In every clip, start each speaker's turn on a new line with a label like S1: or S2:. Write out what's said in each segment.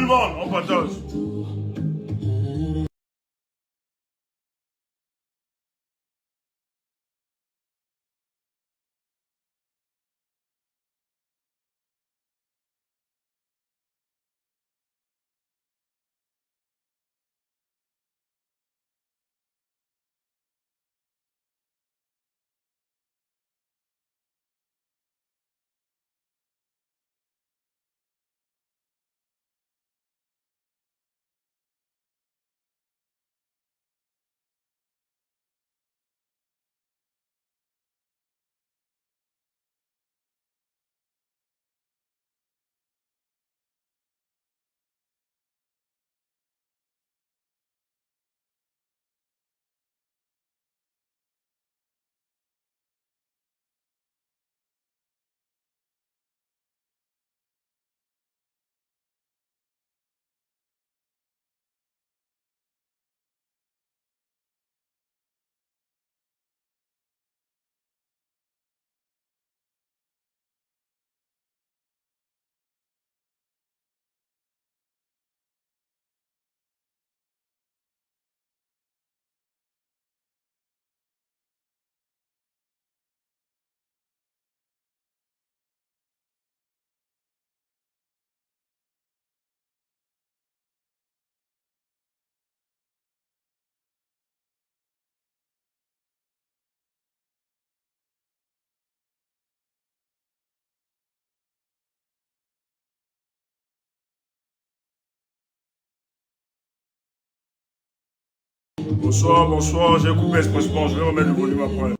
S1: le monde, on partage. Bonsoir, bonsoir, j'ai coupé expressement, je vais remettre le volume après.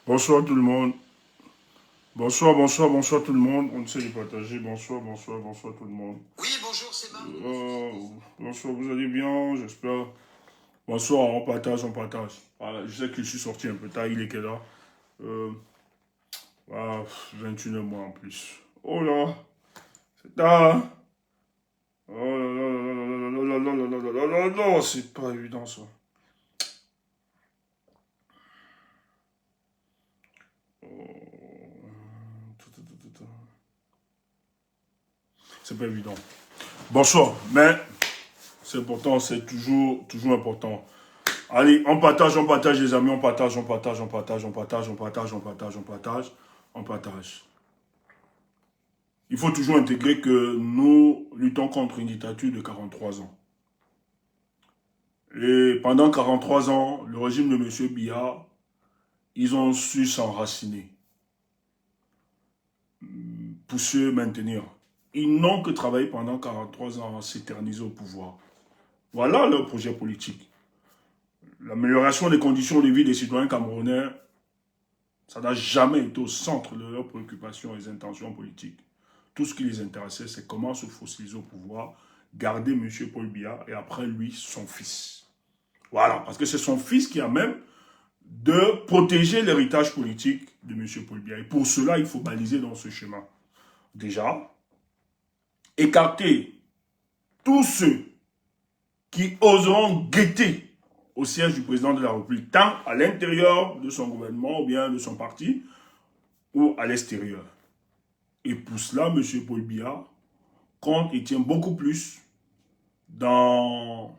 S1: Bonsoir tout le monde. Bonsoir, bonsoir, bonsoir tout le monde. On essaie de partager. Bonsoir, bonsoir, bonsoir tout le monde.
S2: Oui, bonjour, c'est Marc.
S1: Bonsoir, vous allez bien, j'espère. Bonsoir, on partage, on partage. Voilà, je sais que je suis sorti un peu tard, il est quelle heure? Voilà, 21h moins en plus. Oh là, c'est tard, hein? Oh là là là là là là là là là là là là là là, c'est pas évident ça. C'est pas évident. Bonsoir, mais c'est important, c'est toujours important. Allez, on partage les amis, on partage, on partage, on partage, on partage, on partage, on partage, on partage, on partage. Il faut toujours intégrer que nous luttons contre une dictature de 43 ans. Et pendant 43 ans, le régime de M. Biya, ils ont su s'enraciner pour se maintenir. Ils n'ont que travaillé pendant 43 ans à s'éterniser au pouvoir. Voilà leur projet politique. L'amélioration des conditions de vie des citoyens camerounais, ça n'a jamais été au centre de leurs préoccupations et intentions politiques. Tout ce qui les intéressait, c'est comment se fossiliser au pouvoir, garder M. Paul Biya et après lui, son fils. Voilà, parce que c'est son fils qui a même de protéger l'héritage politique de M. Paul Biya. Et pour cela, il faut baliser dans ce chemin. Déjà, écarter tous ceux qui oseront guetter au siège du président de la République, tant à l'intérieur de son gouvernement ou bien de son parti, ou à l'extérieur. Et pour cela, M. Paul Biya compte et tient beaucoup plus dans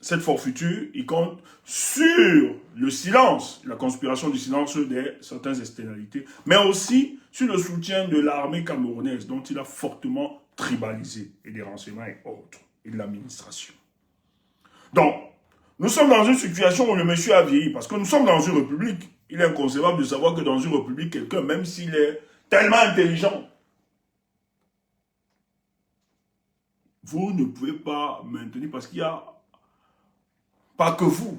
S1: cette forfaiture. Il compte sur le silence, la conspiration du silence de certaines externalités, mais aussi sur le soutien de l'armée camerounaise, dont il a fortement tribalisé, et des renseignements et autres, et de l'administration. Donc, nous sommes dans une situation où le monsieur a vieilli, parce que nous sommes dans une république. Il est inconcevable de savoir que dans une république, quelqu'un, même s'il est tellement intelligent, vous ne pouvez pas maintenir, parce qu'il n'y a pas que vous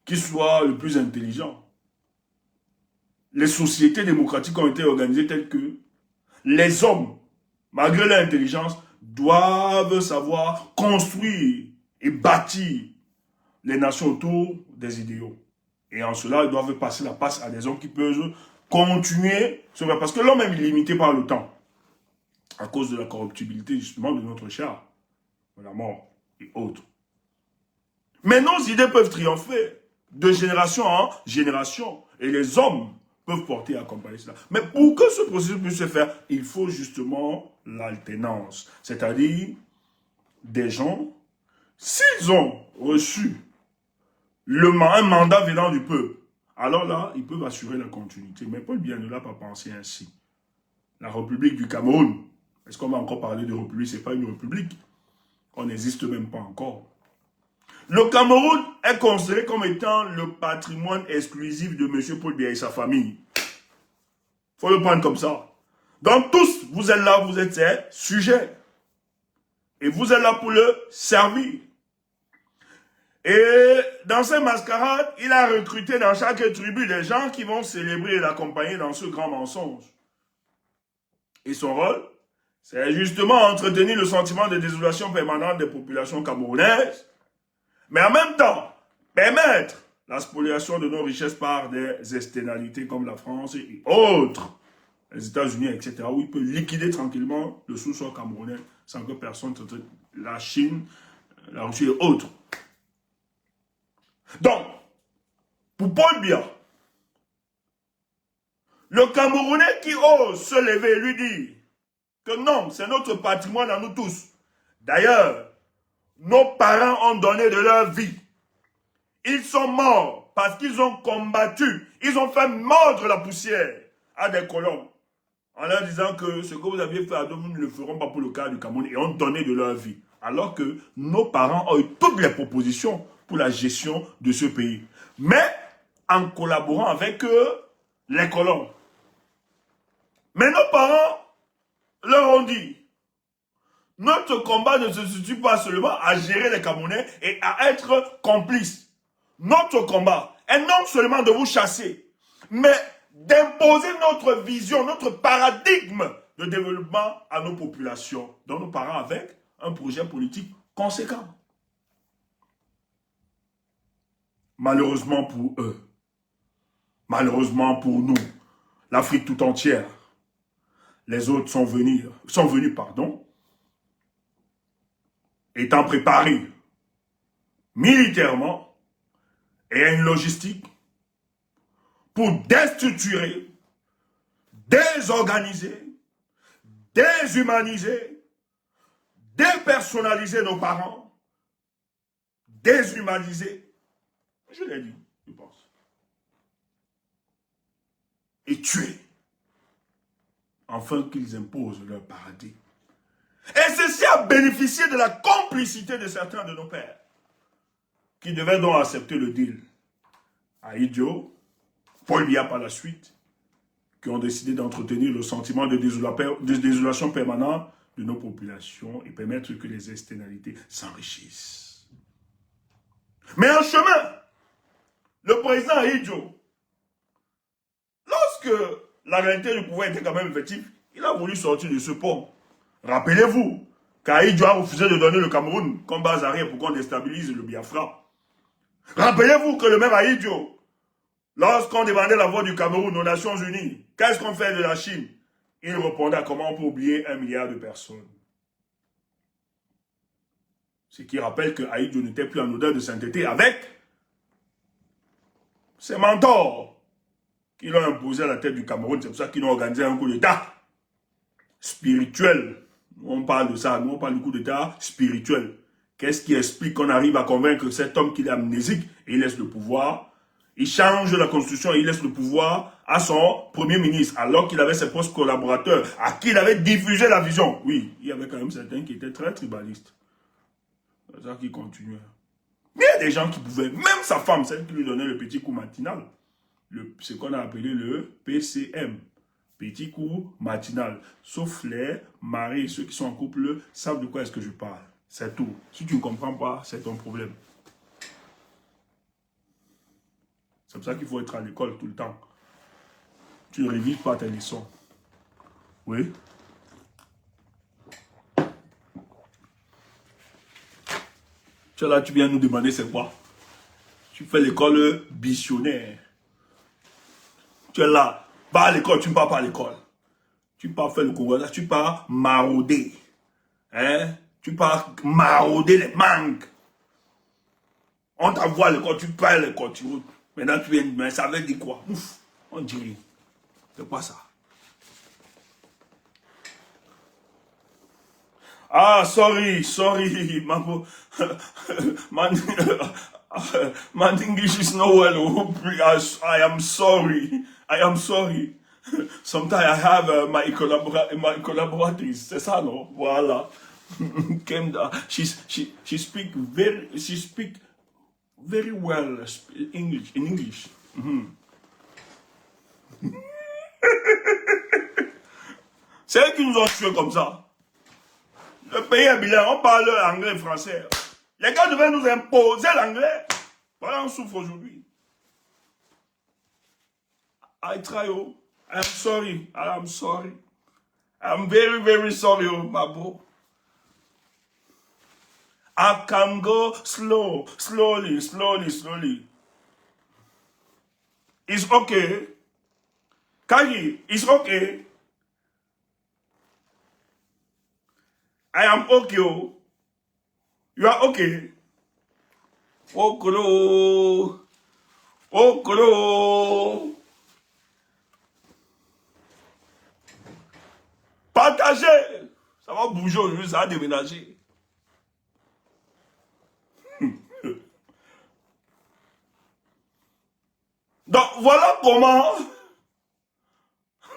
S1: qui soit le plus intelligent. Les sociétés démocratiques ont été organisées telles que les hommes, malgré leur intelligence, doivent savoir construire et bâtir les nations autour des idéaux. Et en cela, ils doivent passer la passe à des hommes qui peuvent continuer. Parce que l'homme est limité par le temps. À cause de la corruptibilité, justement, de notre char. La mort et autres. Mais nos idées peuvent triompher de génération en génération. Et les hommes peuvent porter et accompagner cela. Mais pour que ce processus puisse se faire, il faut justement l'alternance. C'est-à-dire des gens, s'ils ont reçu un mandat venant du peuple, alors là, ils peuvent assurer la continuité. Mais Paul Biya ne l'a pas pensé ainsi. La République du Cameroun, est-ce qu'on va encore parler de République? Ce n'est pas une République. On n'existe même pas encore. Le Cameroun est considéré comme étant le patrimoine exclusif de M. Paul Biya et sa famille. Il faut le prendre comme ça. Donc tous, vous êtes là, vous êtes ses sujets. Et vous êtes là pour le servir. Et dans ces mascarades, il a recruté dans chaque tribu des gens qui vont célébrer et l'accompagner dans ce grand mensonge. Et son rôle, c'est justement entretenir le sentiment de désolation permanente des populations camerounaises, mais en même temps, permettre la spoliation de nos richesses par des externalités comme la France et autres, les États-Unis, etc., où il peut liquider tranquillement le sous-sol camerounais sans que personne, la Chine, la Russie et autres. Donc, pour Paul Biya, le Camerounais qui ose se lever et lui dire que non, c'est notre patrimoine à nous tous. D'ailleurs, nos parents ont donné de leur vie. Ils sont morts parce qu'ils ont combattu. Ils ont fait mordre la poussière à des colons en leur disant que ce que vous aviez fait à nous, nous ne le ferons pas pour le cas du Cameroun et ont donné de leur vie. Alors que nos parents ont eu toutes les propositions pour la gestion de ce pays. Mais en collaborant avec les colons. Mais nos parents leur ont dit, notre combat ne se situe pas seulement à gérer les Camerounais et à être complices. Notre combat est non seulement de vous chasser, mais d'imposer notre vision, notre paradigme de développement à nos populations, dont nous parlons avec un projet politique conséquent. Malheureusement pour eux, malheureusement pour nous, l'Afrique tout entière, les autres sont venus, étant préparés militairement et à une logistique pour déstructurer, désorganiser, déshumaniser, dépersonnaliser nos parents, déshumaniser, je l'ai dit, je pense, et tuer, afin qu'ils imposent leur paradigme. Et ceci a bénéficié de la complicité de certains de nos pères, qui devaient donc accepter le deal. Ahidjo, Paul Biya par la suite, qui ont décidé d'entretenir le sentiment de désolation permanente de nos populations et permettre que les externalités s'enrichissent. Mais en chemin, le président Ahidjo, lorsque la réalité du pouvoir était quand même effective, il a voulu sortir de ce pont. Rappelez-vous, qu'Aïdjo a refusé de donner le Cameroun comme base arrière pour qu'on déstabilise le Biafra. Rappelez-vous que le même Aïdjo, lorsqu'on demandait la voix du Cameroun aux Nations Unies, qu'est-ce qu'on fait de la Chine? Il répondait à comment on peut oublier 1 milliard de personnes. Ce qui rappelle que Aïdjo n'était plus en odeur de sainteté avec ses mentors qui l'ont imposé à la tête du Cameroun. C'est pour ça qu'ils ont organisé un coup d'État spirituel. On parle de ça, nous on parle du coup d'État spirituel. Qu'est-ce qui explique qu'on arrive à convaincre cet homme qu'il est amnésique et il laisse le pouvoir? Il change la constitution et il laisse le pouvoir à son premier ministre, alors qu'il avait ses propres collaborateurs, à qui il avait diffusé la vision. Oui, il y avait quand même certains qui étaient très tribalistes. C'est ça qui continue. Mais il y a des gens qui pouvaient, même sa femme, celle qui lui donnait le petit coup matinal, ce qu'on a appelé le PCM, petit coup matinal. Sauf les maris, ceux qui sont en couple, savent de quoi est-ce que je parle. C'est tout. Si tu ne comprends pas, c'est ton problème. C'est pour ça qu'il faut être à l'école tout le temps. Tu ne révises pas tes leçons. Oui. Tu es là, tu viens nous demander c'est quoi? Tu fais l'école missionnaire. Tu es là, va à l'école, tu ne pars pas à l'école. Tu pars faire le congrès, tu pars marauder. Hein? Tu pars marauder les mangues. On t'envoie à l'école, tu pars à l'école, tu routes. Maintenant tu viens, mais ça veut dire quoi? Ouf, on dirait. C'est quoi ça? Ah, sorry, my English is not well. I am sorry. Sometimes I have my collaboratrice. C'est ça, non? Voilà. She speak very well English. In English. C'est eux qui nous ont tués comme ça. Le pays est bilingue, on parle anglais et français. Les gars devaient nous imposer l'anglais. Voilà, on souffre aujourd'hui. I try, oh. I'm sorry. I'm very, very sorry, oh, my bro. I can go slowly. It's okay. Kagi, it's okay. I am okay, oh. You are okay. Okolo. Partagez. Ça va bouger aujourd'hui, ça va déménager. Donc, voilà comment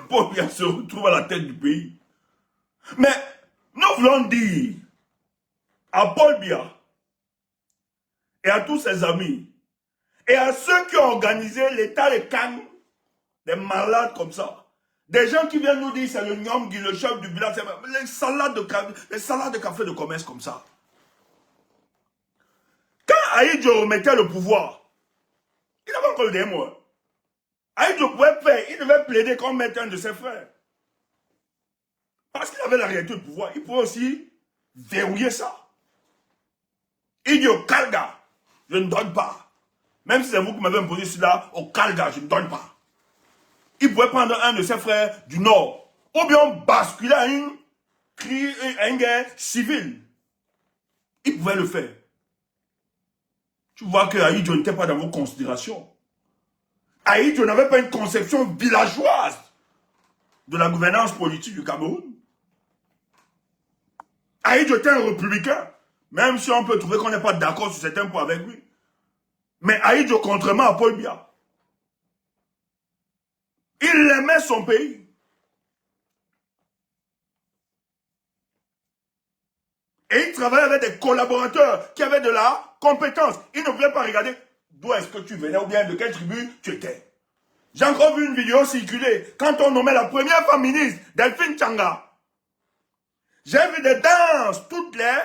S1: Paul Biya se retrouve à la tête du pays. Mais, nous voulons dire à Paul Biya et à tous ses amis et à ceux qui ont organisé l'état de Cannes, des malades comme ça, des gens qui viennent nous dire c'est le Nyong'i, le chef du village, les salades de café de commerce comme ça. Quand Aïdjo mettait le pouvoir, il avait encore des mots. Aïdjo pouvait faire, il devait plaider qu'on mette un de ses frères. Parce qu'il avait la réalité du pouvoir, il pouvait aussi verrouiller ça. Il dit au Kalga, je ne donne pas. Même si c'est vous qui m'avez imposé cela, au Kalga, je ne donne pas. Il pouvait prendre un de ses frères du Nord, ou bien basculer à une guerre civile. Il pouvait le faire. Tu vois que Aïdjo n'était pas dans vos considérations. Aïdjo n'avait pas une conception villageoise de la gouvernance politique du Cameroun. Aïdjo était un républicain, même si on peut trouver qu'on n'est pas d'accord sur certains points avec lui. Mais Aïdjo, contrairement à Paul Biya, il aimait son pays. Et il travaillait avec des collaborateurs qui avaient de la compétence. Il ne voulait pas regarder d'où est-ce que tu venais ou bien de quelle tribu tu étais. J'ai encore vu une vidéo circuler quand on nommait la première femme ministre, Delphine Changa. J'ai vu des danses, toutes les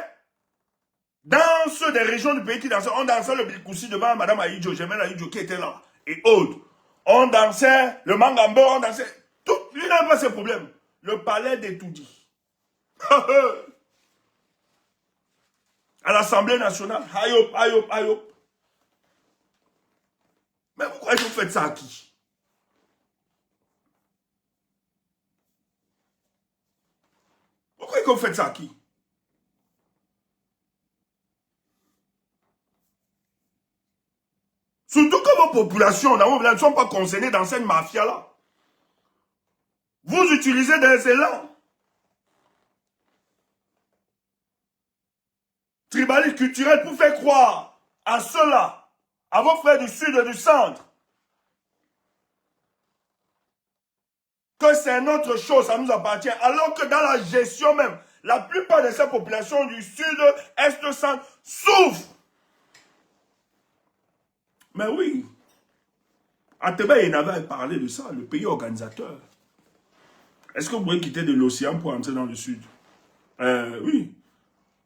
S1: danses des régions du pays qui dansaient. On dansait le Bikoussi devant Madame Aïdjo, Jemel Aïdjo qui était là, et autres. On dansait le Mangambo, on dansait. Lui n'avait pas ce problème. Le palais des tout dit. à l'Assemblée nationale. Aïe, aïe, aïe. Mais vous croyez que vous faites ça à qui? Vous croyez que vous faites ça à qui? Surtout que vos populations ne sont pas concernées dans cette mafia-là. Vous utilisez des élans tribalistes culturels pour faire croire à ceux-là, à vos frères du sud et du centre, que c'est notre chose, ça nous appartient. Alors que dans la gestion même, la plupart de ces populations du sud, est, centre souffrent. Mais oui, Ateba il avait parlé de ça, le pays organisateur. Est-ce que vous pouvez quitter de l'océan pour entrer dans le sud? Oui.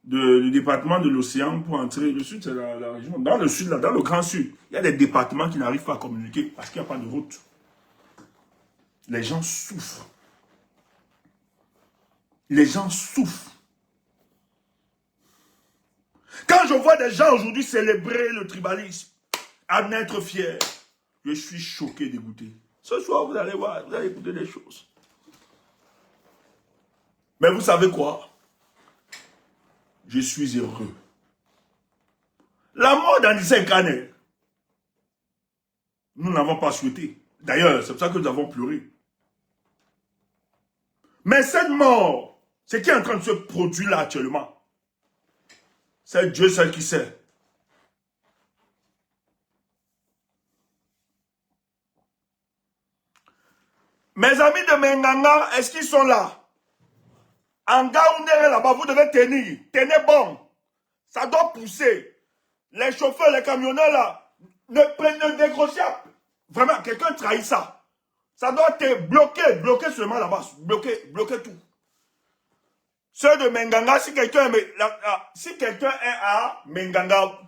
S1: Le département de l'océan pour entrer. Le sud, c'est la région. Dans le sud, là, dans le grand sud, il y a des départements qui n'arrivent pas à communiquer parce qu'il n'y a pas de route. Les gens souffrent. Les gens souffrent. Quand je vois des gens aujourd'hui célébrer le tribalisme, en être fiers, je suis choqué, dégoûté. Ce soir, vous allez voir, vous allez écouter des choses. Mais vous savez quoi? Je suis heureux. La mort d'Anissa Nkane, nous n'avons pas souhaité. D'ailleurs, c'est pour ça que nous avons pleuré. Mais cette mort, ce qui est en train de se produire là actuellement, c'est Dieu seul qui sait. Mes amis de Menganga, est-ce qu'ils sont là? En Gaoundéré là-bas, vous devez tenir. Tenez bon. Ça doit pousser. Les chauffeurs, les camionneurs là, ne décrochez. Vraiment, quelqu'un trahit ça. Ça doit te bloquer, bloquer seulement là-bas. Bloquer tout. Ceux de Menganga, si quelqu'un est à Menganga,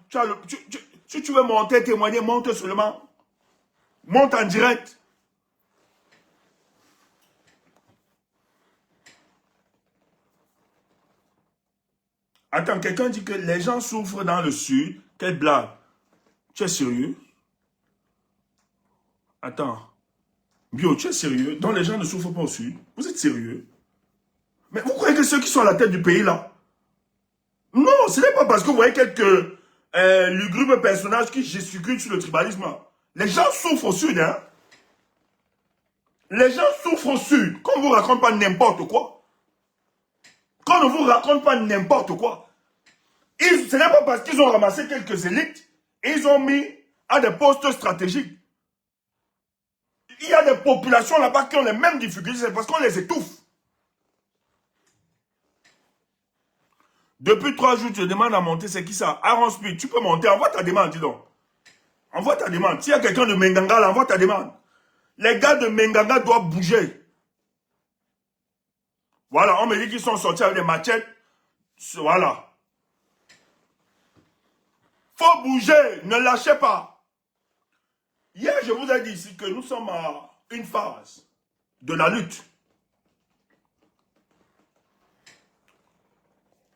S1: si tu veux monter, témoigner, monte seulement. Monte en direct. Attends, quelqu'un dit que les gens souffrent dans le sud. Quelle blague. Tu es sérieux? Attends. Bio, tu es sérieux? Donc les gens ne souffrent pas au sud. Vous êtes sérieux? Mais vous croyez que ceux qui sont à la tête du pays là? Non, ce n'est pas parce que vous voyez quelques lugubres personnages qui gesticulent sur le tribalisme. Les gens souffrent au sud, hein? Les gens souffrent au sud. Qu'on ne vous raconte pas n'importe quoi. Qu'on ne vous raconte pas n'importe quoi. Ce n'est pas parce qu'ils ont ramassé quelques élites et ils ont mis à des postes stratégiques. Il y a des populations là-bas qui ont les mêmes difficultés, c'est parce qu'on les étouffe. Depuis 3 jours, tu te demandes à monter, c'est qui ça? Aaron Speed, tu peux monter, envoie ta demande, dis donc. Envoie ta demande. S'il y a quelqu'un de Menganga, là, envoie ta demande. Les gars de Menganga doivent bouger. Voilà, on me dit qu'ils sont sortis avec des machettes. Voilà. Faut bouger, ne lâchez pas. Hier, je vous ai dit ici que nous sommes à une phase de la lutte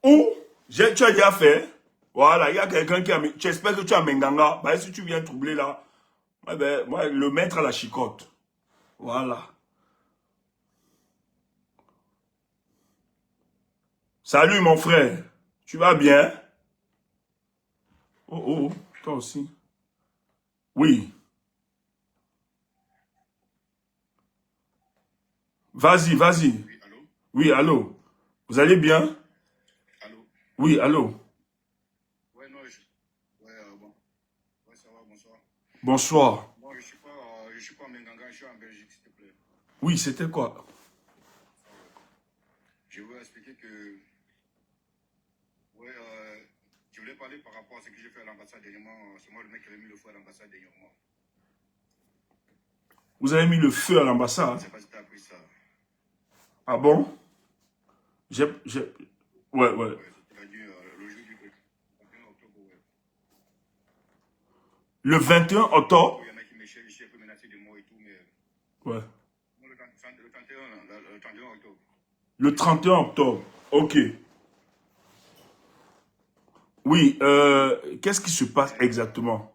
S1: où tu as déjà fait. Voilà, il y a quelqu'un qui a mis. J'espère que tu as Menganga. Bah, si tu viens troubler là, moi, le mettre à la chicotte. Voilà. Salut mon frère. Tu vas bien? Oh, oh, toi aussi. Oui. Vas-y, vas-y.
S2: Oui, allô?
S1: Oui, allô. Vous allez bien?
S2: Allô?
S1: Oui, allô.
S2: Ouais, non, ouais, bon. Ouais, ça va, bonsoir.
S1: Bonsoir.
S2: Moi, je suis pas en Menganga, je suis en Belgique, s'il te plaît.
S1: Oui, c'était quoi?
S2: Je veux expliquer que, ouais, je voulais parler par rapport à ce que j'ai fait à l'ambassade dernièrement. C'est moi le mec qui avait mis le feu à l'ambassade dernièrement.
S1: Vous avez mis le feu à
S2: Je
S1: l'ambassade?
S2: ne sais pas si tu as appris ça.
S1: Ah bon? J'ai... Ouais, ouais.
S2: Ouais, c'est-à-dire le jour du 21 octobre, ouais.
S1: Le 21 octobre?
S2: Il y en a qui me cherchent, un peu menacés de moi et tout, mais...
S1: Ouais.
S2: Non, le 31 octobre.
S1: Le 31 octobre. Ok. Oui, qu'est-ce qui se passe exactement?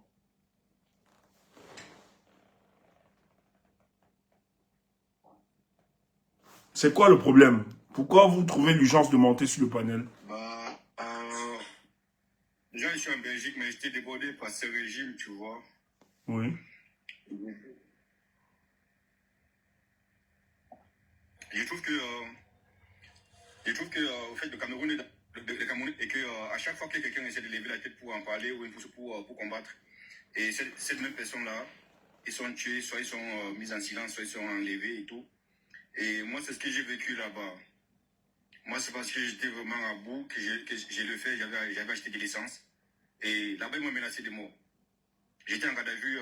S1: C'est quoi le problème? Pourquoi vous trouvez l'urgence de monter sur le panel?
S2: Bah, déjà, je suis en Belgique, mais j'étais débordé par ce régime, tu vois.
S1: Oui.
S2: Je trouve que, au fait, le Cameroun, et que à chaque fois que quelqu'un essaie de lever la tête pour en parler ou pour combattre, et cette même personne-là, ils sont tués, soit ils sont mis en silence, soit ils sont enlevés et tout. Et moi, c'est ce que j'ai vécu là-bas. Moi, c'est parce que j'étais vraiment à bout que j'ai le fait, j'avais acheté de l'essence. Et là-bas, ils m'ont menacé de mort. J'étais en garde à vue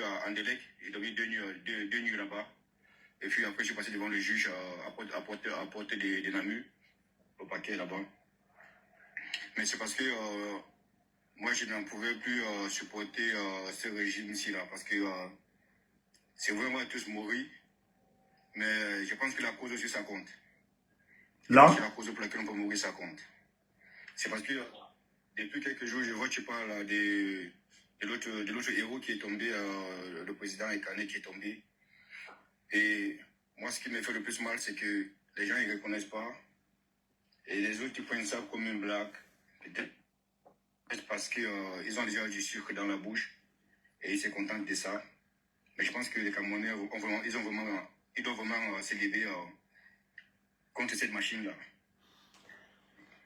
S2: à Anderlecht. J'ai dormi deux nuits là-bas. Et puis après, je suis passé devant le juge à porter des NAMU, au paquet là-bas. Mais c'est parce que moi, je n'en pouvais plus supporter ce régime-ci là. Parce que c'est vraiment tous mourir. Mais je pense que la cause aussi, ça compte. Je pense que
S1: Là?
S2: la cause pour laquelle on peut mourir, ça compte. C'est parce que depuis quelques jours, je vois que tu parles de l'autre héros qui est tombé, le président Ekane qui est tombé. Et moi, ce qui me fait le plus mal, c'est que les gens ne reconnaissent pas. Et les autres, ils prennent ça comme une blague. Peut-être parce qu'ils ont déjà du sucre dans la bouche et ils se contentent de ça. Mais je pense que les Camerounais, ils doivent vraiment se lever contre cette machine-là.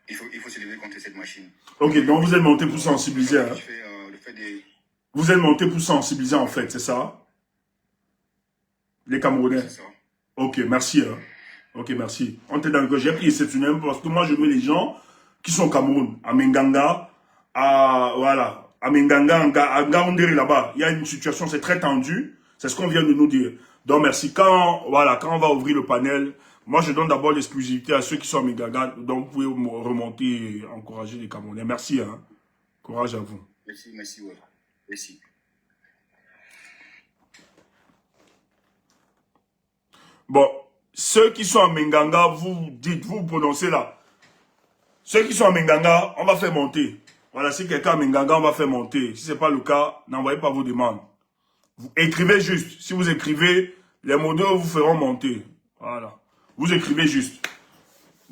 S2: Il faut se lever contre cette machine.
S1: Ok, donc vous êtes monté pour sensibiliser. Hein?
S2: Le fait de...
S1: Vous êtes monté pour sensibiliser en fait, c'est ça? Les
S2: Oui,
S1: Camerounais.
S2: c'est ça.
S1: Ok, merci. Hein. Ok, merci. On t'est dans le j'ai pris exceptionnellement parce que moi je veux les gens qui sont au Cameroun, à Menganga, voilà, à Menganga, à Ngaoundéré là-bas. Il y a une situation, c'est très tendu. C'est ce qu'on vient de nous dire. Donc merci. Voilà, quand on va ouvrir le panel, moi je donne d'abord l'exclusivité à ceux qui sont à Menganga. Donc vous pouvez remonter et encourager les Camerounais. Merci. Hein. Courage à vous.
S2: Merci, ouais. Merci.
S1: Bon, ceux qui sont à Menganga, vous dites, vous prononcez là. Ceux qui sont à Menganga, on va faire monter. Voilà, si quelqu'un à Menganga, on va faire monter. Si ce n'est pas le cas, n'envoyez pas vos demandes. Vous écrivez juste. Si vous écrivez, les modos vous feront monter. Voilà. Vous écrivez juste.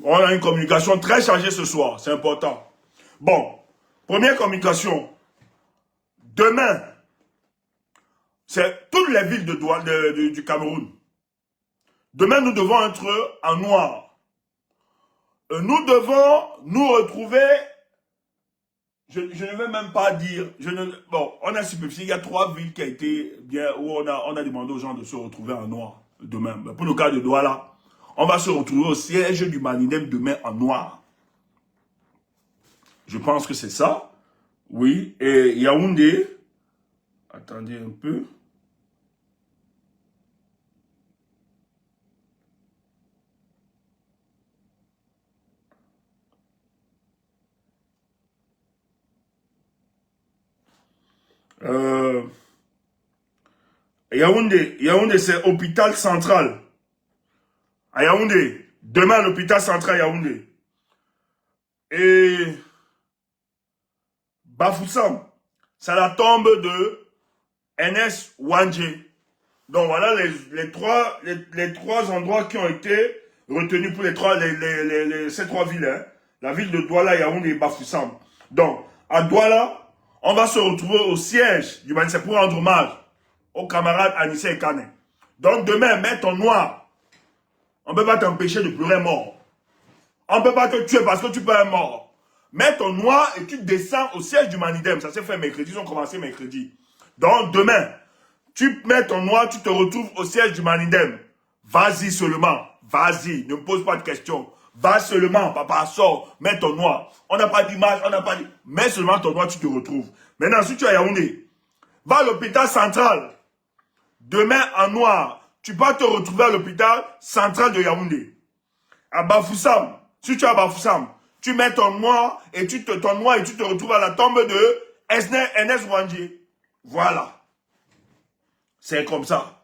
S1: On a une communication très chargée ce soir. C'est important. Bon. Première communication. Demain, c'est toutes les villes du Cameroun. Demain, nous devons être en noir. Nous devons nous retrouver. Je ne vais même pas dire. Bon, on a superficié. Il y a 3 villes qui a été bien où on a demandé aux gens de se retrouver en noir demain. Mais pour le cas de Douala, on va se retrouver au siège du Manidem demain en noir. Je pense que c'est ça. Oui. Et Yaoundé. Attendez un peu. Yaoundé, c'est hôpital central. À Yaoundé. Demain, l'hôpital central Yaoundé. Et Bafoussam, c'est la tombe de NS Wandje. Donc voilà les trois endroits qui ont été retenus pour ces 3 villes. Hein. La ville de Douala, Yaoundé et Bafoussam. Donc, à Douala, on va se retrouver au siège du Manissé pour rendre hommage aux camarades Anissé et Kane. Donc demain, mets ton noir. On ne peut pas t'empêcher de pleurer mort. On ne peut pas te tuer parce que tu peux être mort. Mets ton noir et tu descends au siège du Manidem. Ça s'est fait mercredi, ils ont commencé mercredi. Donc demain, tu mets ton noir, tu te retrouves au siège du Manidem. Vas-y seulement, vas-y, ne me pose pas de questions. Va seulement, papa, sors, mets ton noir. On n'a pas d'image, on n'a pas de... Mets seulement ton noir, tu te retrouves. Maintenant, si tu es à Yaoundé, va à l'hôpital central. Demain, en noir, tu vas te retrouver à l'hôpital central de Yaoundé. À Bafoussam, si tu es à Bafoussam, tu mets ton noir et tu te retrouves à la tombe de NS Wandje. Voilà. C'est comme ça.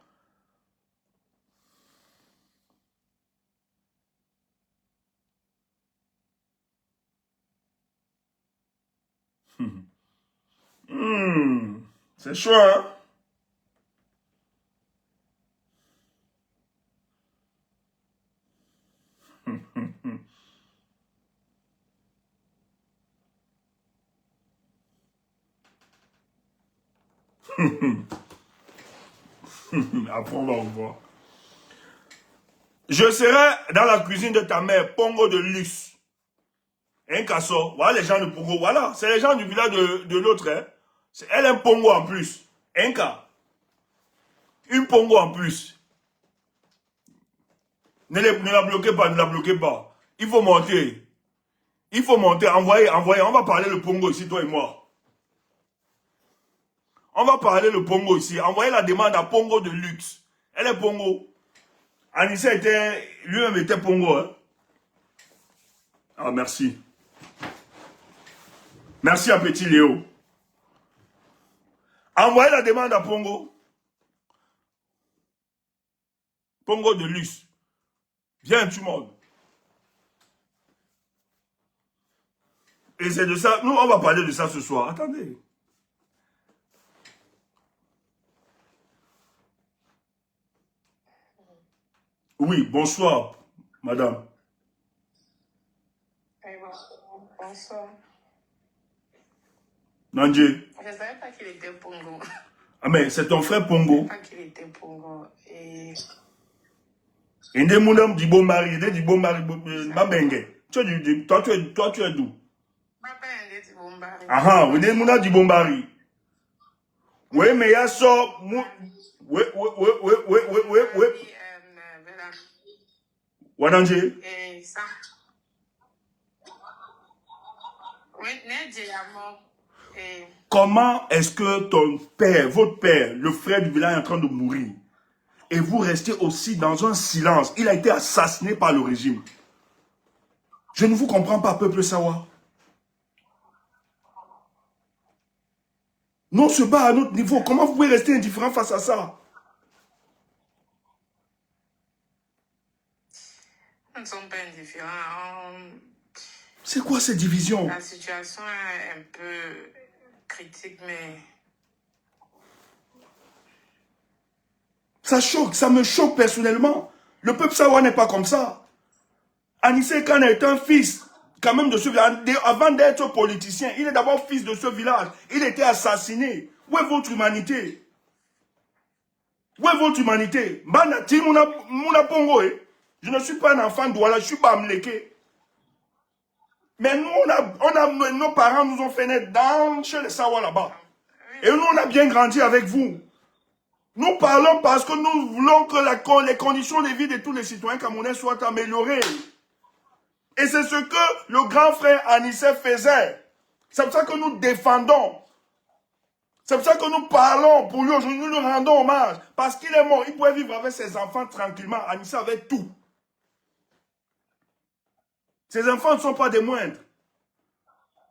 S1: C'est chaud, hein? Après, on va revoir. Je serai dans la cuisine de ta mère, Pongo de luxe. Un casso. Voilà les gens de Pongo. Voilà, c'est les gens du village de l'autre. Hein. Elle aime Pongo en plus. Un cas. Une Pongo en plus. Ne la bloquez pas, ne la bloquez pas. Il faut monter. Il faut monter. Envoyez. On va parler le Pongo ici, toi et moi. On va parler le Pongo ici. Envoyez la demande à Pongo de luxe. Elle est Pongo. Anissa était, lui-même était Pongo. Hein. Ah, merci. Merci à Petit Léo. Envoyez la demande à Pongo. Pongo de luxe. Viens, tout le monde. Et c'est de ça, nous on va parler de ça ce soir. Attendez. Oui, bonsoir, madame.
S3: Bonsoir.
S1: Nandje.
S3: Je ne savais pas qu'il était Pongo.
S1: Ah mais c'est ton frère
S3: Je ne
S1: Pongo.
S3: savais pas qu'il était Pongo. Et
S1: Et des mounam du bon mari, des du bon mari, Mabenge. Toi tu es d'où?
S3: papa est dit Bombari.
S1: Ah ah, oui, des mounam du bon mari. Oui, mais il y a ça. Oui, oui, oui, oui, oui, oui, oui, oui. Wadanje.
S3: Et ça. Oui, Nedje Yamo. Et
S1: Comment est-ce que ton père, votre père, le frère du village est en train de mourir et vous restez aussi dans un silence? Il a été assassiné par le régime. Je ne vous comprends pas, peuple Sawa. Nous on se bat à notre niveau. Comment vous pouvez rester indifférent face à ça?
S3: nous ne sommes pas indifférents.
S1: C'est quoi cette division?
S3: La situation est un peu critique, mais
S1: Ça choque, ça me choque personnellement. Le peuple Sawa n'est pas comme ça. Anissé Khan est un fils quand même de ce village. Avant d'être politicien, il est d'abord fils de ce village. Il était assassiné. Où est votre humanité? Où est votre humanité? Banati Mouna Pongo. Je ne suis pas un enfant d'Ouala, je suis pas Amleke. Mais nous, nos parents nous ont fait naître chez les Sawa là-bas. Et nous, on a bien grandi avec vous. Nous parlons parce que nous voulons que les conditions de vie de tous les citoyens camerounais soient améliorées. Et c'est ce que le grand frère Anissé faisait. C'est pour ça que nous défendons. C'est pour ça que nous parlons pour lui aujourd'hui. Nous lui rendons hommage. Parce qu'il est mort. Il pouvait vivre avec ses enfants tranquillement. Anissé avait tout. Ses enfants ne sont pas des moindres.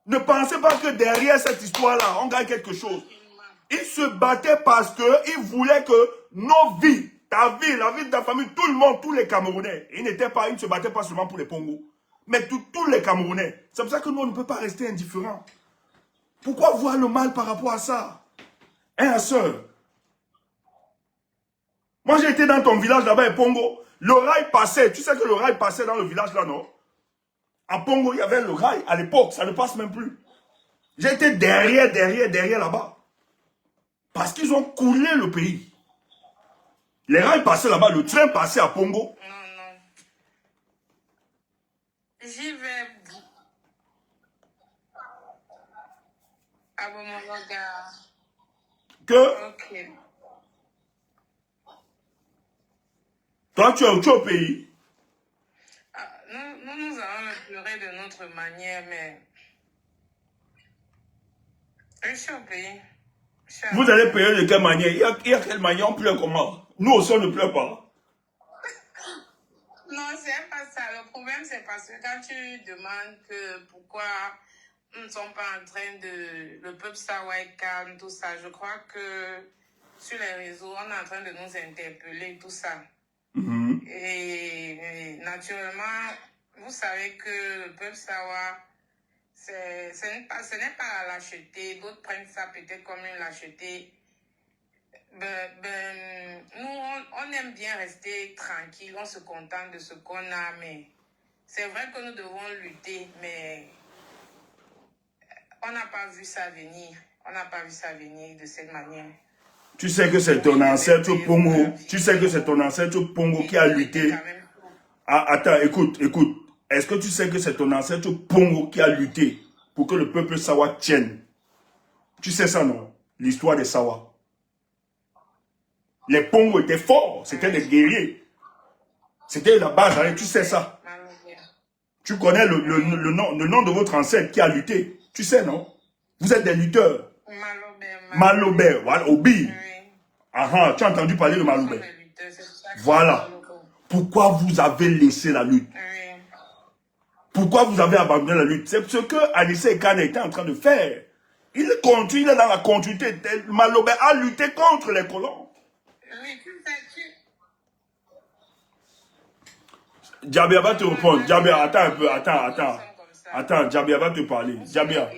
S1: Ne pensez pas que derrière cette histoire-là, on gagne quelque chose. Il se battait parce qu'il voulait que nos vies, ta vie, la vie de ta famille, tout le monde, tous les Camerounais, il ne se battait pas seulement pour les Pongos, mais tous les Camerounais. C'est pour ça que nous, on ne peut pas rester indifférents. Pourquoi voir le mal par rapport à ça? Hein, sœur? Moi, j'ai été dans ton village là-bas, à Pongo. Le rail passait. Tu sais que le rail passait dans le village là, non? À Pongo, il y avait le rail. À l'époque, ça ne passe même plus. J'ai été derrière là-bas. Parce qu'ils ont coulé le pays. Les rails passaient là-bas, le train passait à Pongo.
S3: non. J'y vais à Bomologa.
S1: Que
S3: Ok.
S1: toi, tu es au pays.
S3: Ah, nous allons le pleurer de notre manière, mais je suis au pays.
S1: Vous allez payer de quelle manière? Il y a quelle manière on pleure comment? Nous aussi, on ne pleure pas.
S3: Non, c'est pas ça. Le problème, c'est parce que quand tu demandes que pourquoi nous ne sommes pas en train de... Le peuple Sawa est calme, tout ça, je crois que sur les réseaux, on est en train de nous interpeller, tout ça. Et naturellement, vous savez que le peuple Sawa, ce n'est pas la lâcheté. D'autres prennent ça peut-être comme une lâcheté. Nous, on aime bien rester tranquille, on se contente de ce qu'on a, mais c'est vrai que nous devons lutter, mais on n'a pas vu ça venir. On n'a pas vu ça venir de cette manière.
S1: Tu sais que c'est ton ancêtre Pongo. Tu sais que c'est ton ancêtre Pongo qui a lutté. Ah, attends, écoute. Est-ce que tu sais que c'est ton ancêtre Pongo qui a lutté pour que le peuple Sawa tienne? Tu sais ça, non? L'histoire des Sawa. Les Pongo étaient forts. C'était des guerriers. C'était la base. Allez, tu sais ça. Tu connais le nom de votre ancêtre qui a lutté. Tu sais, non? Vous êtes des lutteurs. Malobert. Voilà, Obi. Ah, tu as entendu parler de Malobert. Voilà. Pourquoi vous avez laissé la lutte? Pourquoi vous avez abandonné la lutte? C'est ce que Anissé Kane était en train de faire. Il continue, il est dans la continuité. Malobert a lutté contre les colons. Djabia va te répondre. Djabia, attends un peu, attends. Attends, Djabia va te parler. Djabia.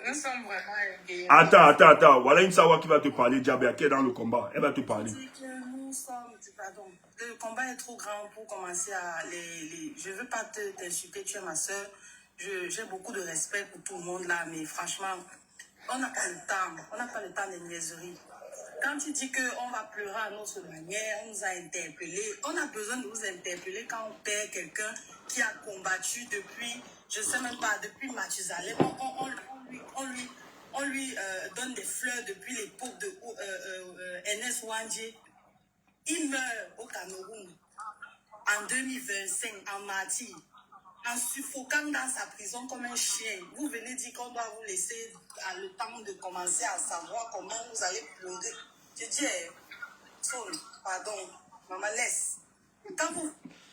S3: Nous sommes vraiment guerriers.
S1: Attends. Voilà une Sawa qui va te parler, Djabia, qui est dans le combat. Elle va te parler.
S4: Le combat est trop grand pour commencer à Je ne veux pas t'insulter, tu es ma soeur. J'ai beaucoup de respect pour tout le monde là, mais franchement, on n'a pas le temps. On n'a pas le temps des niaiseries. Quand tu dis qu'on va pleurer à notre manière, on nous a interpellés. On a besoin de nous interpeller quand on perd quelqu'un qui a combattu depuis, je ne sais même pas, depuis Mathusalem. On lui donne des fleurs depuis l'époque de NS Wandje. Il meurt au Cameroun en 2025 en martyr, en suffoquant dans sa prison comme un chien. Vous venez dire qu'on doit vous laisser le temps de commencer à savoir comment vous allez pleurer. Je dis, pardon, maman, laisse. Quand vous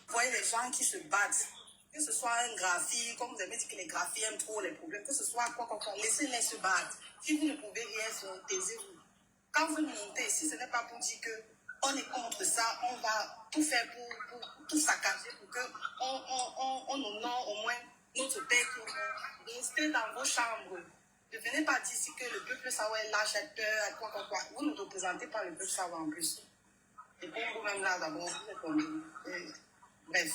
S4: voyez les gens qui se battent, que ce soit un graphie, comme vous avez dit que les graphies aiment trop les problèmes, que ce soit quoi, laissez-les se battre. Si vous ne pouvez rien faire, taisez-vous. Quand vous montez ici, ce n'est pas pour dire que on est contre ça, on va tout faire pour tout saccager, pour qu'on honore au moins notre père qui meurt. Restez dans vos chambres. Ne venez pas dire ici que le peuple Sawa est lâche, quoi. Vous ne représentez pas le peuple Sawa en plus. Et pour vous-même là, d'abord, vous êtes comme... Bref.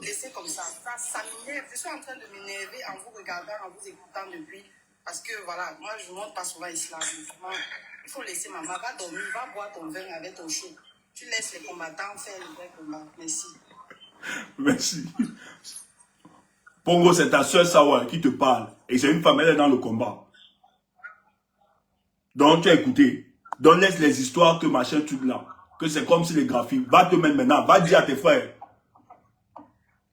S4: Laissez comme ça. Ça m'énerve. Je suis en train de m'énerver en vous regardant, en vous écoutant depuis. Parce que voilà, moi je ne monte pas souvent ici là. Il faut laisser maman. Va dormir, va boire ton vin avec ton chaud. Tu laisses les combattants faire le vrai combat. Merci.
S1: Merci. Pongo, c'est ta soeur Sawa qui te parle. Et c'est une femme, elle est dans le combat. Donc tu as écouté. Donc laisse les histoires que machin tu là. Que c'est comme si les graphiques. Va te mettre maintenant. Va dire à tes frères.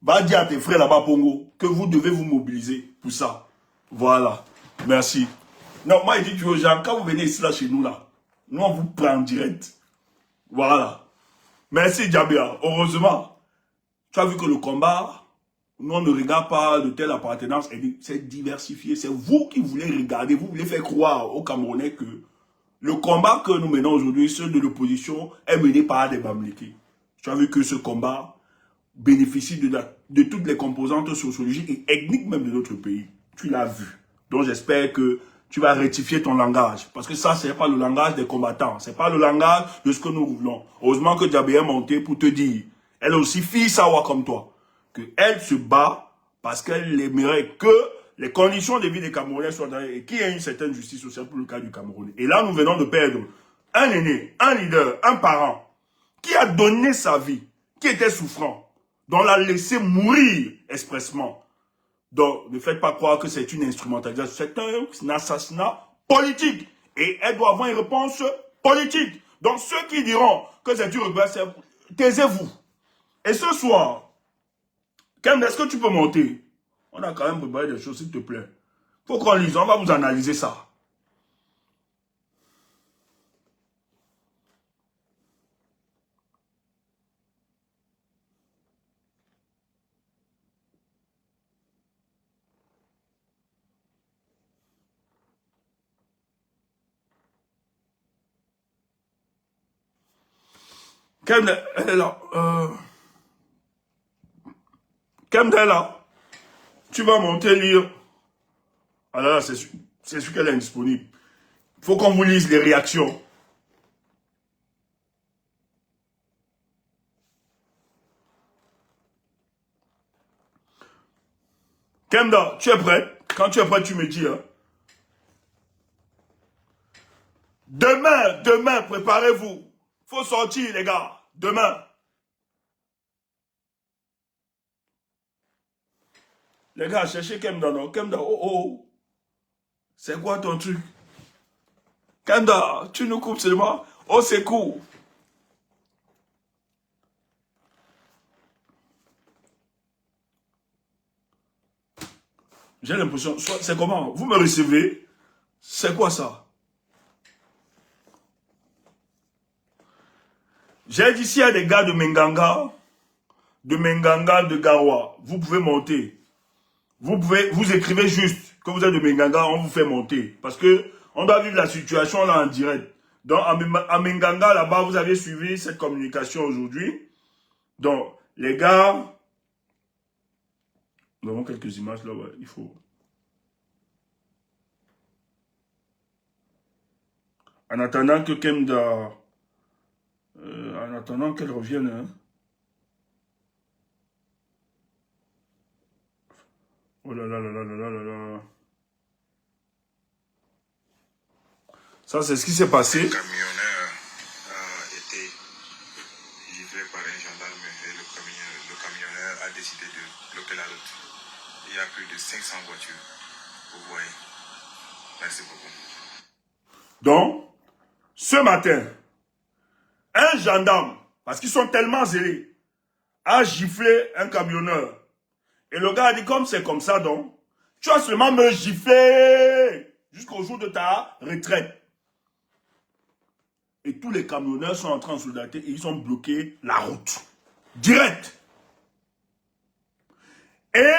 S1: Va dire à tes frères là-bas, Pongo, que vous devez vous mobiliser pour ça. Voilà. Merci. Non, moi, je dis aux gens, quand vous venez ici, là, chez nous, là, nous, on vous prend en direct. Voilà. Merci, Djabia. Heureusement, tu as vu que le combat, nous, on ne regarde pas de telle appartenance. C'est diversifié. C'est vous qui voulez regarder, vous voulez faire croire aux Camerounais que le combat que nous menons aujourd'hui, ceux de l'opposition, est mené par des Bamileke. Tu as vu que ce combat bénéficie de toutes les composantes sociologiques et ethniques même de notre pays. Tu l'as vu. Donc j'espère que tu vas rectifier ton langage. Parce que ça, ce n'est pas le langage des combattants. Ce n'est pas le langage de ce que nous voulons. Heureusement que Djabia est monté pour te dire, elle est aussi fille Sawa comme toi, qu'elle se bat parce qu'elle aimerait que les conditions de vie des Camerounais soient dans et qu'il y ait une certaine justice sociale pour le cas du Cameroun. Et là, nous venons de perdre un aîné, un leader, un parent qui a donné sa vie, qui était souffrant, dont l'a laissé mourir expressement. Donc, ne faites pas croire que c'est une instrumentalisation. C'est un assassinat politique. Et elle doit avoir une réponse politique. Donc, ceux qui diront que c'est une réponse, taisez-vous. Et ce soir, Kem, est-ce que tu peux monter? On a quand même préparé des choses, s'il te plaît. Faut qu'on lise, on va vous analyser ça. Kem, elle est là. Kemda là, tu vas monter lire. Ah là, c'est sûr qu'elle est indisponible. Il faut qu'on vous lise les réactions. Kemda, tu es prêt? Quand tu es prêt, tu me dis. Hein. Demain, préparez-vous. Faut sortir, les gars. Demain. Les gars, cherchez Kemda, non? Kemda, oh. C'est quoi ton truc? Kemda, tu nous coupes seulement? Oh, c'est cool. J'ai l'impression, c'est comment? Vous me recevez? C'est quoi ça? J'ai dit, s'il y a des gars de Menganga, de Garoua, vous pouvez monter. Vous écrivez juste que vous êtes de Menganga, on vous fait monter. Parce que on doit vivre la situation là en direct. Donc, à Menganga, là-bas, vous avez suivi cette communication aujourd'hui. Donc, les gars, nous avons quelques images là, ouais, il faut. En attendant que Kemda, en attendant qu'elle revienne, hein. Oh là là là là là là là. Ça, c'est ce qui s'est passé.
S2: Le camionneur a été livré par un gendarme et le camionneur a décidé de bloquer la route. Il y a plus de 500 voitures. Vous voyez. Merci beaucoup.
S1: Donc, ce matin, un gendarme, parce qu'ils sont tellement zélés, a giflé un camionneur. Et le gars a dit, comme c'est comme ça, donc, tu vas seulement me gifler jusqu'au jour de ta retraite. Et tous les camionneurs sont entrés en solidarité et ils ont bloqué la route. Direct. Et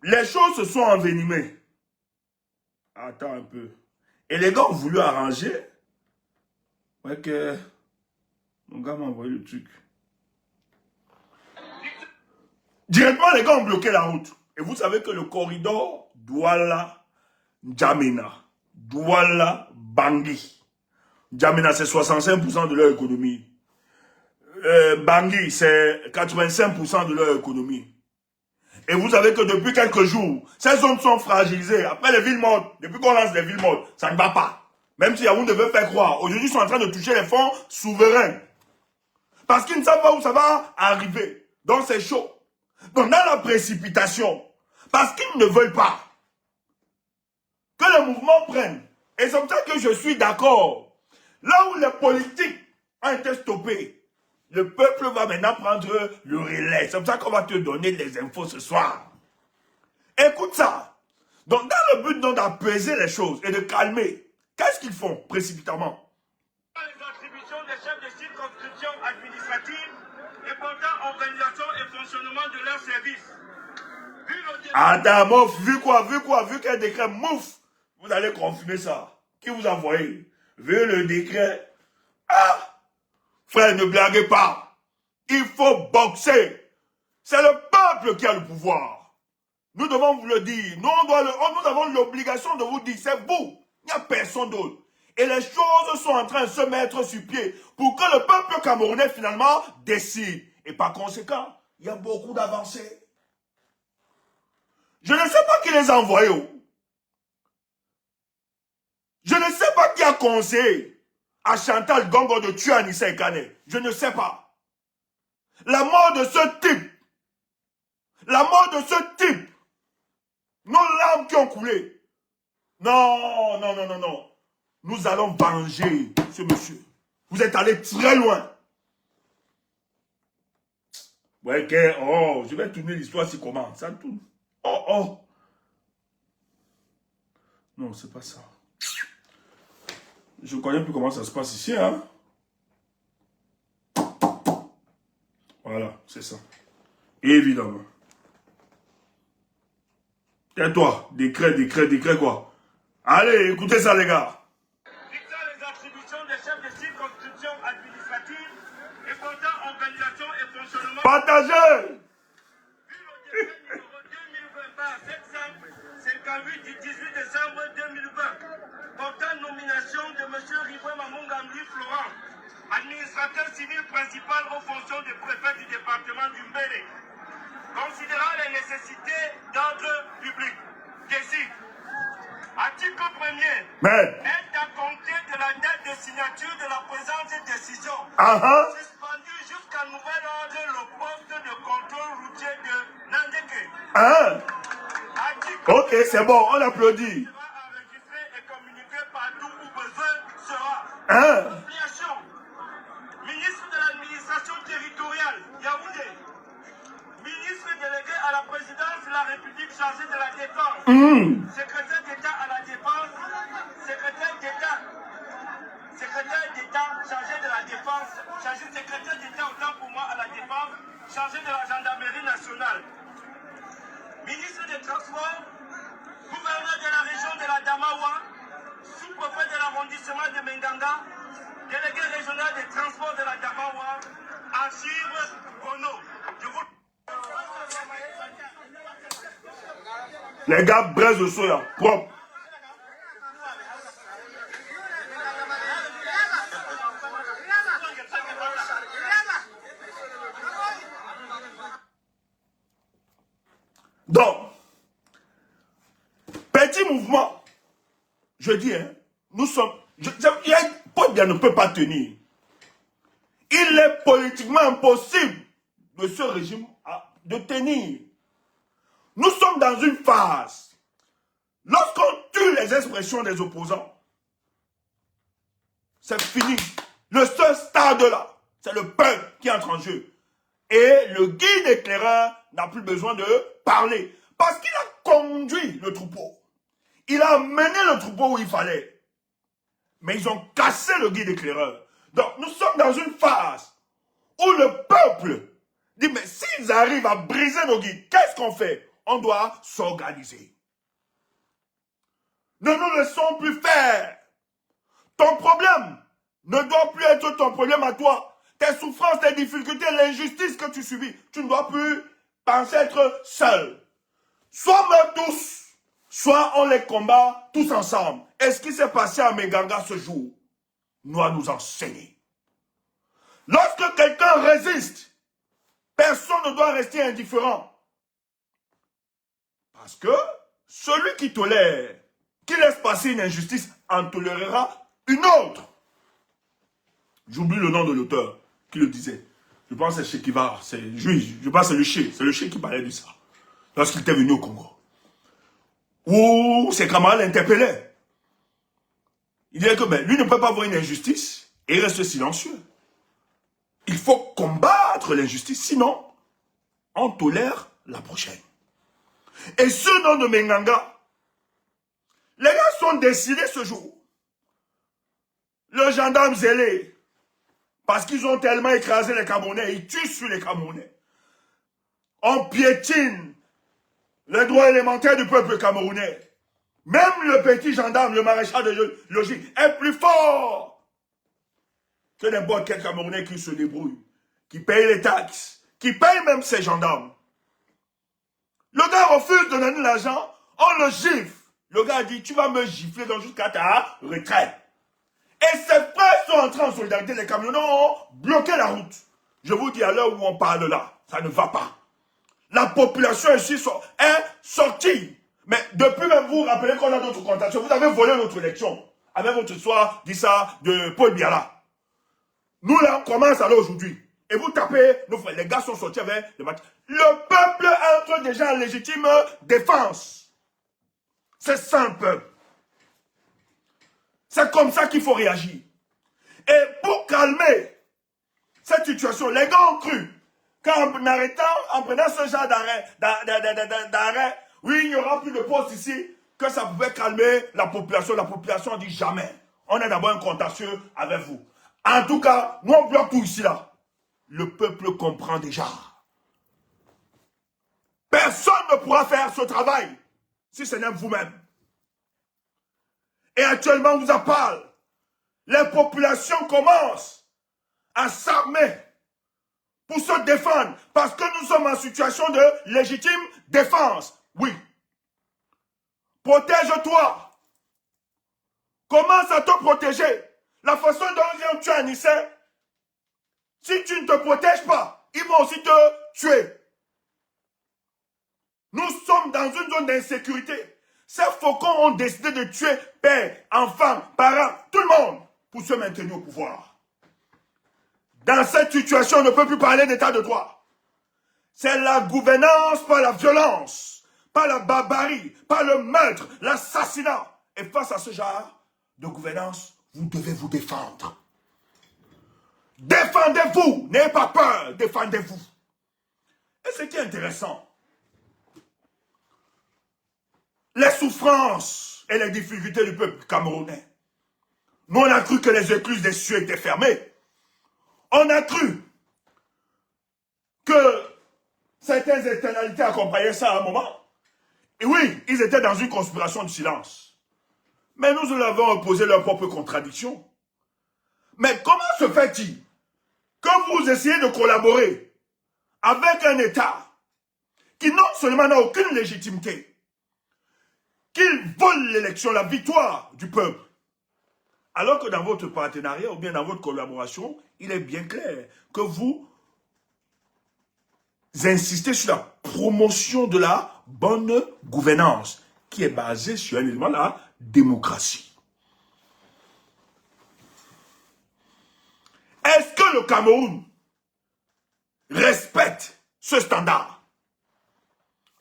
S1: les choses se sont envenimées. Attends un peu. Et les gars ont voulu arranger. Ouais que... Mon gars m'a envoyé le truc. Directement, les gars ont bloqué la route. Et vous savez que le corridor Douala-N'Djamena, Douala-Bangui. N'Djamena, c'est 65% de leur économie. Bangui, c'est 85% de leur économie. Et vous savez que depuis quelques jours, ces zones sont fragilisées. Après les villes mortes, depuis qu'on lance les villes mortes, ça ne va pas. Même si Yaoundé veut faire croire. Aujourd'hui, ils sont en train de toucher les fonds souverains. Parce qu'ils ne savent pas où ça va arriver. Donc c'est chaud. Donc dans la précipitation, parce qu'ils ne veulent pas que le mouvement prenne. Et c'est comme ça que je suis d'accord. Là où les politiques ont été stoppés, le peuple va maintenant prendre le relais. C'est comme ça qu'on va te donner les infos ce soir. Écoute ça. Donc dans le but d'apaiser les choses et de calmer, qu'est-ce qu'ils font précipitamment?
S5: Les attributions des chefs de circonscription administrative et portant organisation et fonctionnement de leurs services.
S1: Attends, mouf, vu quel décret, mouf, vous allez confirmer ça. Qui vous a envoyé? Vu le décret. Ah, frère, ne blaguez pas. Il faut boxer. C'est le peuple qui a le pouvoir. Nous devons vous le dire. Nous avons l'obligation de vous dire, c'est vous. Il n'y a personne d'autre. Et les choses sont en train de se mettre sur pied pour que le peuple camerounais finalement décide. Et par conséquent, il y a beaucoup d'avancées. Je ne sais pas qui les a envoyés. Je ne sais pas qui a conseillé à Chantal Gongo de tuer Anissa Ekane. Je ne sais pas. La mort de ce type. Nos larmes qui ont coulé. Non. Nous allons venger ce monsieur. Vous êtes allé très loin. Ouais, je vais tourner l'histoire si comment. Ça tourne. Oh. Non, c'est pas ça. Je ne connais plus comment ça se passe ici, hein. Voilà, c'est ça. Évidemment. Tais-toi. Décret quoi. Allez, écoutez ça, les gars.
S5: Fixant les attributions des chefs de circonscription administrative et portant organisation et fonctionnement.
S1: Partagez.
S5: Vu le 58 du 18 décembre 2020 portant nomination de M. Riboué Mamungambi Florent, administrateur civil principal aux fonctions de préfet du département du Mbélé, considérant les nécessités d'ordre public, décide, article 1er, est à compter de la date de signature de la présente décision, suspendu jusqu'à nouvel ordre le poste de contrôle routier de Nandeke.
S1: Ok, c'est bon, on applaudit.
S5: Sera enregistré et communiqué partout où besoin sera. Ampliation. Ministre de l'administration territoriale, Yaoundé. Ministre délégué à la présidence de la République chargé de la défense. Secrétaire d'État à la défense. Secrétaire d'État chargé de la défense. Secrétaire d'État autant pour moi à la défense. Chargé de la gendarmerie nationale. Ministre des Transports. Gouverneur de la région de la Damawa. Sous-préfet de l'arrondissement de Menganga. Délégué régional des transports de la Damawa. Archive Bono. Je vous...
S1: Les gars, braise de soya, propre. Donc, petit mouvement, je dis, hein, nous sommes... Paul Biya ne peut pas tenir. Il est politiquement impossible de ce régime de tenir. Nous sommes dans une phase. Lorsqu'on tue les expressions des opposants, c'est fini. Le seul stade là, c'est le peuple qui entre en jeu. Et le guide éclaireur n'a plus besoin de parler. Parce qu'il a conduit le troupeau. Il a mené le troupeau où il fallait. Mais ils ont cassé le guide éclaireur. Donc nous sommes dans une phase où le peuple dit, mais s'ils arrivent à briser nos guides, qu'est-ce qu'on fait? On doit s'organiser. Ne nous laissons plus faire. Ton problème ne doit plus être ton problème à toi. Tes souffrances, tes difficultés, l'injustice que tu subis, tu ne dois plus penser être seul. Soit meurent tous, soit on les combat tous ensemble. Et ce qui s'est passé à Menganga ce jour doit nous enseigner. Lorsque quelqu'un résiste, personne ne doit rester indifférent. Parce que celui qui tolère, qui laisse passer une injustice, en tolérera une autre. J'oublie le nom de l'auteur qui le disait. Je pense que c'est Che Guevara, c'est juge. Je pense que c'est le Che qui parlait de ça. Lorsqu'il était venu au Congo. Où ses camarades l'interpellaient. Il disait que lui ne peut pas voir une injustice et il reste silencieux. Il faut combattre l'injustice, sinon on tolère la prochaine. Et ce nom de Menganga, les gars sont décidés ce jour. Le gendarme zélé, parce qu'ils ont tellement écrasé les Camerounais, ils tuent sur les Camerounais. On piétine les droits élémentaires du peuple camerounais. Même le petit gendarme, le maréchal de logis, est plus fort que n'importe quel Camerounais qui se débrouille, qui paye les taxes, qui paye même ses gendarmes. Le gars refuse de donner l'argent, on le gifle. Le gars dit, tu vas me gifler jusqu'à ta retraite. Et ses frères sont entrés en solidarité, les camionneurs ont bloqué la route. Je vous dis à l'heure où on parle là, ça ne va pas. La population ici est sortie. Mais depuis même vous rappelez qu'on a d'autres contactions, vous avez volé notre élection. Avec votre histoire, dit ça, de Paul Biya. Nous là, on commence alors aujourd'hui. Et vous tapez, nos frères, les gars sont sortis avec le match. Le peuple entre déjà en légitime défense. C'est simple. C'est comme ça qu'il faut réagir. Et pour calmer cette situation, les gars ont cru qu'en prenant ce genre d'arrêt, oui, il n'y aura plus de poste ici, que ça pouvait calmer la population. La population dit jamais. On est d'abord un contentieux avec vous. En tout cas, nous on bloque tout ici là. Le peuple comprend déjà. Personne ne pourra faire ce travail si ce n'est vous-même. Et actuellement, on vous en parle. Les populations commencent à s'armer pour se défendre parce que nous sommes en situation de légitime défense. Oui. Protège-toi. Commence à te protéger. La façon dont ils ont tué Anissé, si tu ne te protèges pas, ils vont aussi te tuer. Nous sommes dans une zone d'insécurité. Ces faucons ont décidé de tuer père, enfants, parents, tout le monde pour se maintenir au pouvoir. Dans cette situation, on ne peut plus parler d'état de droit. C'est la gouvernance par la violence, par la barbarie, par le meurtre, l'assassinat. Et face à ce genre de gouvernance, vous devez vous défendre. Défendez-vous, n'ayez pas peur, défendez-vous. Et ce qui est intéressant, les souffrances et les difficultés du peuple camerounais. Nous, on a cru que les écluses des cieux étaient fermées. On a cru que certaines éternalités accompagnaient ça à un moment. Et oui, ils étaient dans une conspiration du silence. Mais nous leur avons opposé leurs propres contradictions. Mais comment se fait-il que vous essayez de collaborer avec un État qui non seulement n'a aucune légitimité, qu'il vole l'élection, la victoire du peuple, alors que dans votre partenariat ou bien dans votre collaboration, il est bien clair que vous insistez sur la promotion de la bonne gouvernance qui est basée sur un élément, la démocratie. Est-ce que le Cameroun respecte ce standard?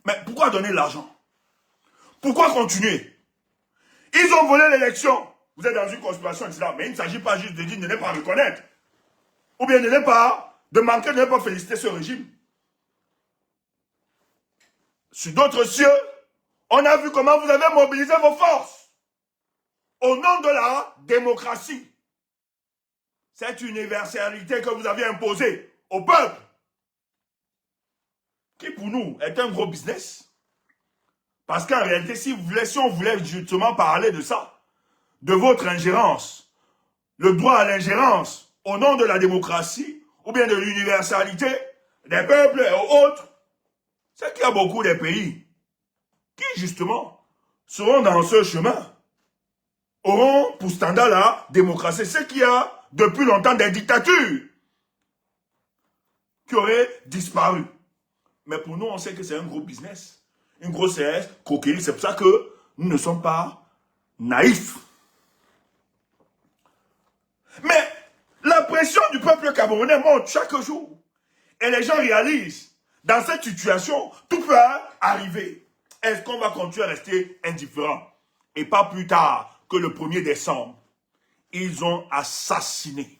S1: Mais pourquoi donner l'argent? Pourquoi continuer? Ils ont volé l'élection. Vous êtes dans une conspiration, etc. Mais il ne s'agit pas juste de dire de ne pas reconnaître. Ou bien de manquer de ne pas féliciter ce régime. Sur d'autres cieux, on a vu comment vous avez mobilisé vos forces. Au nom de la démocratie. Cette universalité que vous avez imposée au peuple. Qui pour nous est un gros business. Parce qu'en réalité, si on voulait justement parler de ça, de votre ingérence, le droit à l'ingérence au nom de la démocratie ou bien de l'universalité des peuples et autres, c'est qu'il y a beaucoup de pays qui justement seront dans ce chemin, auront pour standard la démocratie. C'est qu'il y a depuis longtemps des dictatures qui auraient disparu. Mais pour nous, on sait que c'est un gros business. Une grossesse, coquillerie, c'est pour ça que nous ne sommes pas naïfs. Mais la pression du peuple camerounais monte chaque jour. Et les gens réalisent, dans cette situation, tout peut arriver. Est-ce qu'on va continuer à rester indifférent? Et pas plus tard que le 1er décembre, ils ont assassiné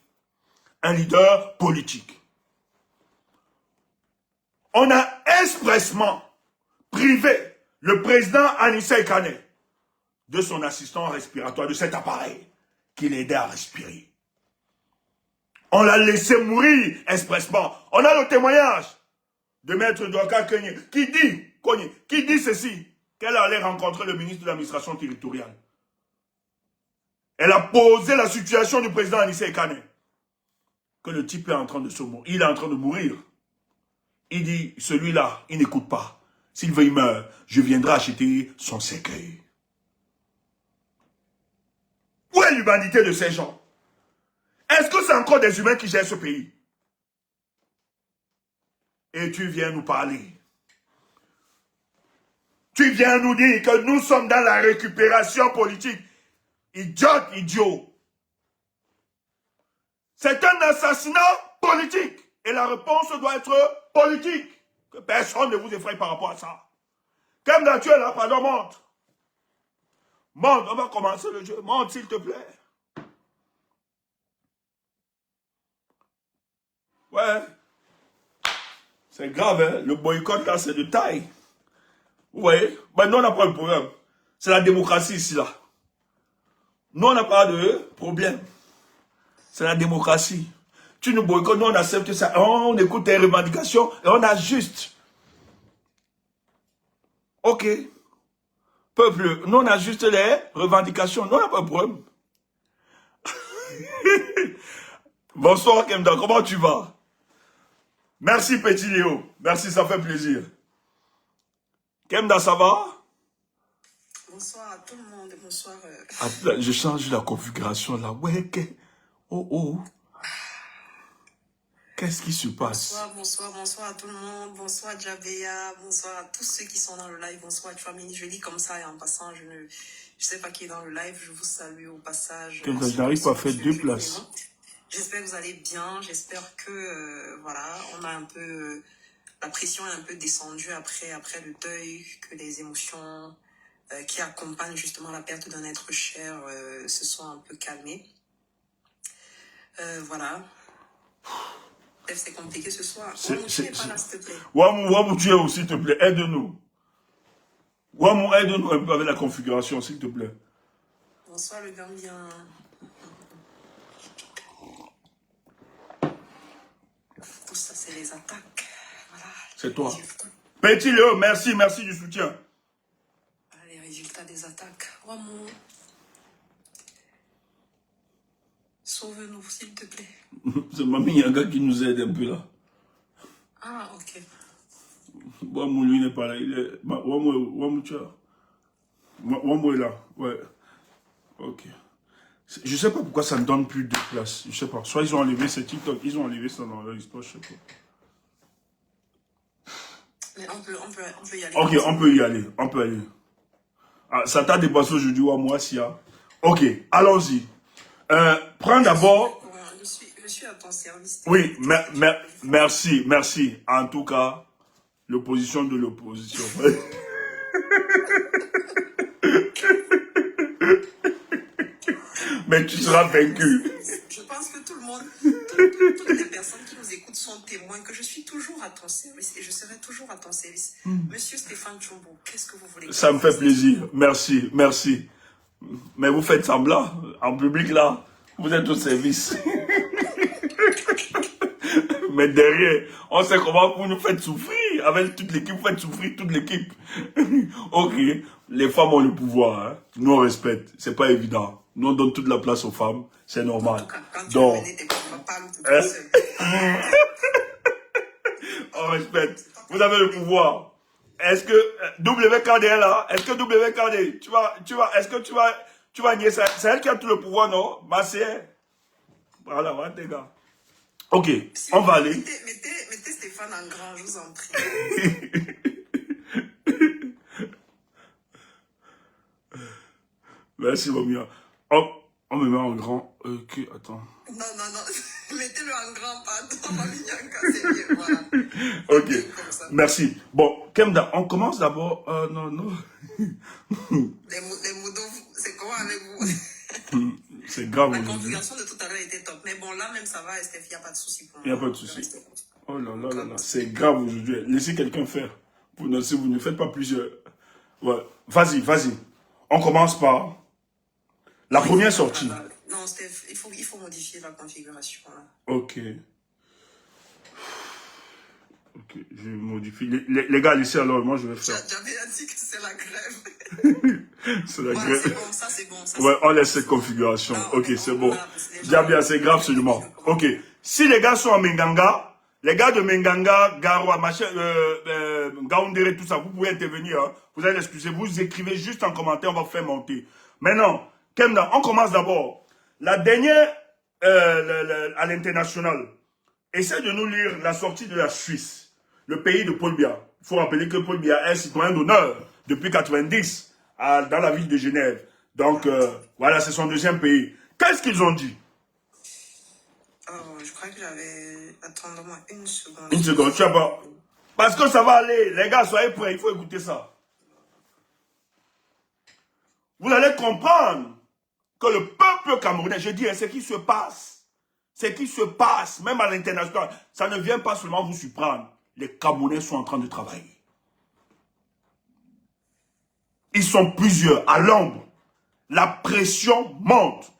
S1: un leader politique. On a expressement privé le président Anissé Kane de son assistant respiratoire, de cet appareil qui l'aidait à respirer. On l'a laissé mourir expressement. On a le témoignage de Maître Douaka Kenye qui dit ceci, qu'elle allait rencontrer le ministre de l'administration territoriale. Elle a posé la situation du président Anissé Kane. Que le type est en train de se mourir. Il est en train de mourir. Il dit, celui-là, il n'écoute pas. S'il veut, il meurt. Je viendrai acheter son cercueil. Où est l'humanité de ces gens? Est-ce que c'est encore des humains qui gèrent ce pays? Et tu viens nous parler. Tu viens nous dire que nous sommes dans la récupération politique. Idiot. C'est un assassinat politique. Et la réponse doit être politique. Que personne ne vous effraie par rapport à ça. Comme tu es là, pardon, monte. Monte, on va commencer le jeu. Monte, s'il te plaît. Ouais. C'est grave, hein. Le boycott, là, c'est de taille. Vous voyez? Ben, nous, on n'a pas de problème. C'est la démocratie ici, là. Nous, on n'a pas de problème. C'est la démocratie. Tu nous boycottes, nous, on accepte ça. On écoute tes revendications et on ajuste. Ok. Peuple, nous, on ajuste les revendications. Nous, on n'a pas de problème. Bonsoir, Kemda. Comment tu vas? Merci, petit Léo. Merci, ça fait plaisir. Kemda, ça va?
S4: Bonsoir à tout le monde. Bonsoir.
S1: Attends, je change la configuration là. Ouais, oh, oh. Qu'est-ce qui se passe?
S4: Bonsoir à tout le monde. Bonsoir Jabea. Bonsoir à tous ceux qui sont dans le live. Bonsoir Chouamini. Je lis comme ça et en passant, je sais pas qui est dans le live. Je vous salue au passage.
S1: Je n'arrive pas à faire 2 places.
S4: J'espère que vous allez bien. J'espère que voilà, on a un peu la pression est un peu descendue après le deuil, que les émotions qui accompagnent justement la perte d'un être cher se sont un peu calmées. Voilà. C'est compliqué ce soir. Wamou, tu n'es pas là, s'il te plaît.
S1: Wamou, tu es aussi, s'il te plaît. Aide-nous. Wamou, aide-nous un peu avec la configuration, s'il te plaît.
S4: Bonsoir, le Gambien. Tout ça, c'est les attaques. Voilà.
S1: C'est toi. Petit Léo, merci du soutien.
S4: Voilà les résultats des attaques. Wamou. Sauve-nous, s'il te plaît.
S1: C'est Mamie Yaga qui nous aide un peu là.
S4: Ah, ok.
S1: Wamou, lui, n'est pas là. Il est... Wamou, tu as... Wamou est là. Ouais. Ok. Je sais pas pourquoi ça ne donne plus de place. Je sais pas. Soit ils ont enlevé ce TikTok, ils ont enlevé ça dans leur histoire, je sais pas.
S4: Mais on peut y aller.
S1: Ok, on peut y aller. On peut aller. Ah, ça t'a dépassé aujourd'hui, Wamou, Asia. Ok, allons-y. Prends d'abord...
S4: Je suis à ton service.
S1: Oui, merci. En tout cas, l'opposition de l'opposition. Mais tu seras vaincu.
S4: Je pense que tout le monde, toutes les personnes qui nous écoutent sont témoins que je suis toujours à ton service et je serai toujours à ton service. Monsieur Stéphane Tchombo, qu'est-ce que vous voulez?
S1: Ça me fait plaisir. Merci. Mais vous faites semblant, en public là, vous êtes au service. Mais derrière, on sait comment vous nous faites souffrir. Avec toute l'équipe, vous faites souffrir toute l'équipe. Ok, les femmes ont le pouvoir. Hein. Nous, on respecte. C'est pas évident. Nous, on donne toute la place aux femmes. C'est normal. Donc, on respecte. Vous avez le pouvoir. Est-ce que WKD est là? Est-ce que WKD, est-ce que tu vas nier ça? C'est elle qui a tout le pouvoir, non? Bah, c'est elle. Voilà, les gars. Ok,
S4: si
S1: on va aller.
S4: Mettez Stéphane en grand, je vous en prie.
S1: Merci, Mamia. Hop, on me met en grand. Ok, attends.
S4: Non. Mettez-le en grand, pardon. Mamia, c'est mieux, voilà.
S1: Ok, merci. Bon, Kemda, on commence d'abord. Non.
S4: Les modos, c'est comment avec vous?
S1: C'est grave.
S4: La configuration de tout à l'heure était top. Mais bon, là même ça va, Steph, il n'y a pas de souci pour moi.
S1: Il n'y a pas de souci. Oh là, c'est grave aujourd'hui. Laissez quelqu'un faire. Si vous ne faites pas plusieurs. Ouais. Vas-y. On commence par la première sortie.
S4: Non, Steph, il faut modifier la configuration. Là.
S1: Ok, je modifie. Les gars, laissez alors, moi je vais faire.
S4: J'avais dit que c'est la grève.
S1: C'est la grève.
S4: C'est bon, ça c'est bon.
S1: Ouais, on laisse cette configuration. Ok, c'est bon. Bien, c'est grave seulement. Ok. Si les gars sont en Menganga, les gars de Menganga, Garoua, machin, Gaoundéré, tout ça, vous pouvez intervenir. Hein. Vous allez l'excuser. Vous écrivez juste en commentaire, on va faire monter. Maintenant, Kemda, on commence d'abord. La dernière à l'international. Essaie de nous lire la sortie de la Suisse, le pays de Paul Biya. Il faut rappeler que Paul Biya est citoyen d'honneur depuis 1990 dans la ville de Genève. Donc, voilà, c'est son deuxième pays. Qu'est-ce qu'ils ont dit?
S4: Oh, je crois que j'avais... Attends-moi une seconde.
S1: Une seconde, tu vois pas. Parce que ça va aller. Les gars, soyez prêts, il faut écouter ça. Vous allez comprendre que le peuple camerounais, je dis, ce qui se passe, même à l'international, ça ne vient pas seulement vous surprendre. Les Camerounais sont en train de travailler. Ils sont plusieurs à l'ombre. La pression monte.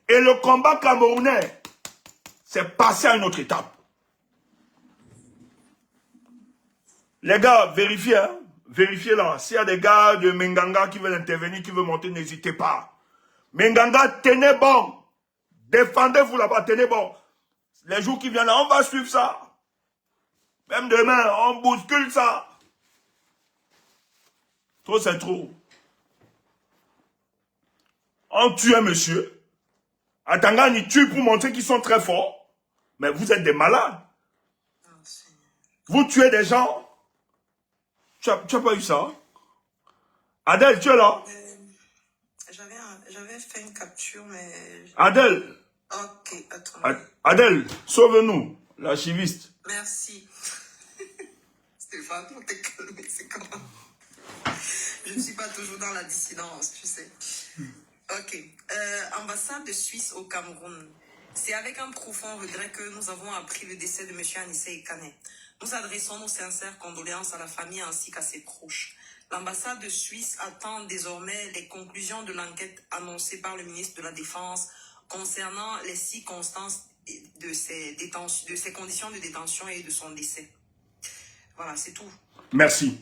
S1: Et le combat camerounais, c'est passé à une autre étape. Les gars, vérifiez, hein? Vérifiez là. S'il y a des gars de Menganga qui veulent intervenir, qui veulent monter, n'hésitez pas. Menganga, tenez bon. Défendez-vous là-bas, tenez bon. Les jours qui viennent, on va suivre ça. Même demain, on bouscule ça. Trop, c'est trop. on tue un monsieur. À Tangane, ils tuent pour montrer qu'ils sont très forts. Mais vous êtes des malades. Vous tuez des gens. Tu as pas eu ça? Adèle, tu es là?
S3: J'avais fait une capture, mais...
S1: Adèle.
S3: Ok, attends.
S1: Adèle, sauve-nous, l'archiviste.
S3: Merci. Stéphane, on t'es calmé, c'est comment? Je ne suis pas toujours dans la dissidence, tu sais. Ok. Ambassade de Suisse au Cameroun. C'est avec un profond regret que nous avons appris le décès de M. Anissé Ekane. Nous adressons nos sincères condoléances à la famille ainsi qu'à ses proches. L'ambassade de Suisse attend désormais les conclusions de l'enquête annoncée par le ministre de la Défense concernant les circonstances de ses conditions de détention et de son décès. Voilà, c'est tout.
S1: Merci.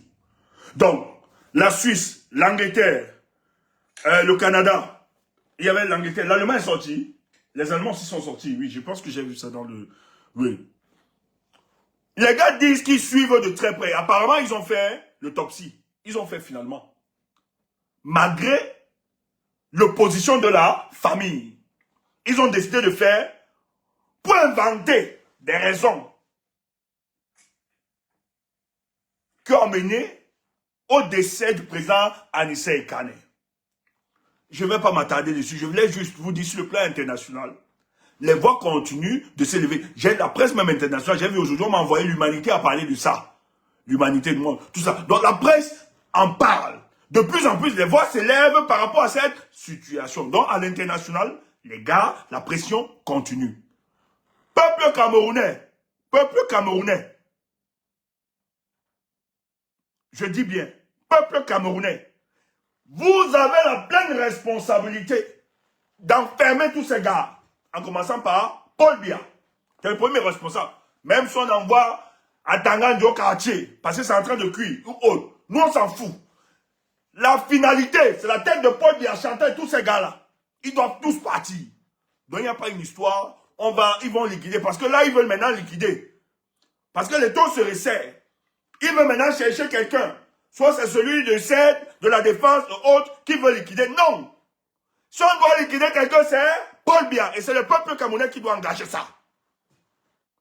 S1: Donc, la Suisse, l'Angleterre, le Canada, il y avait l'Angleterre, l'Allemagne est sorti. Les Allemands aussi sont sortis, oui, je pense que j'ai vu ça dans le... Oui. Les gars disent qu'ils suivent de très près. Apparemment, ils ont fait l'autopsie. Ils ont fait finalement. Malgré l'opposition de la famille, ils ont décidé de faire pour inventer des raisons qui ont mené au décès du président Anissé Ekane. Je ne vais pas m'attarder dessus, je voulais juste vous dire sur le plan international, les voix continuent de s'élever. J'ai la presse même internationale, j'ai vu aujourd'hui, on m'a envoyé l'humanité à parler de ça. L'humanité du monde, tout ça. Donc la presse en parle. De plus en plus, les voix s'élèvent par rapport à cette situation. Donc à l'international, les gars, la pression continue. Peuple camerounais, je dis bien, peuple camerounais, vous avez la pleine responsabilité d'enfermer tous ces gars, en commençant par Paul Biya, qui est le premier responsable. Même si on envoie à Tangane au quartier, parce que c'est en train de cuire, ou autre, nous on s'en fout. La finalité, c'est la tête de Paul Biya chanter tous ces gars-là. Ils doivent tous partir. Donc il n'y a pas une histoire, ils vont liquider, parce que là ils veulent maintenant liquider. Parce que les taux se resserrent. Ils veulent maintenant chercher quelqu'un. Soit c'est celui de CED, de la défense, ou autre, qui veut liquider. Non. Si on doit liquider quelqu'un, c'est Paul Biya. Et c'est le peuple camerounais qui doit engager ça.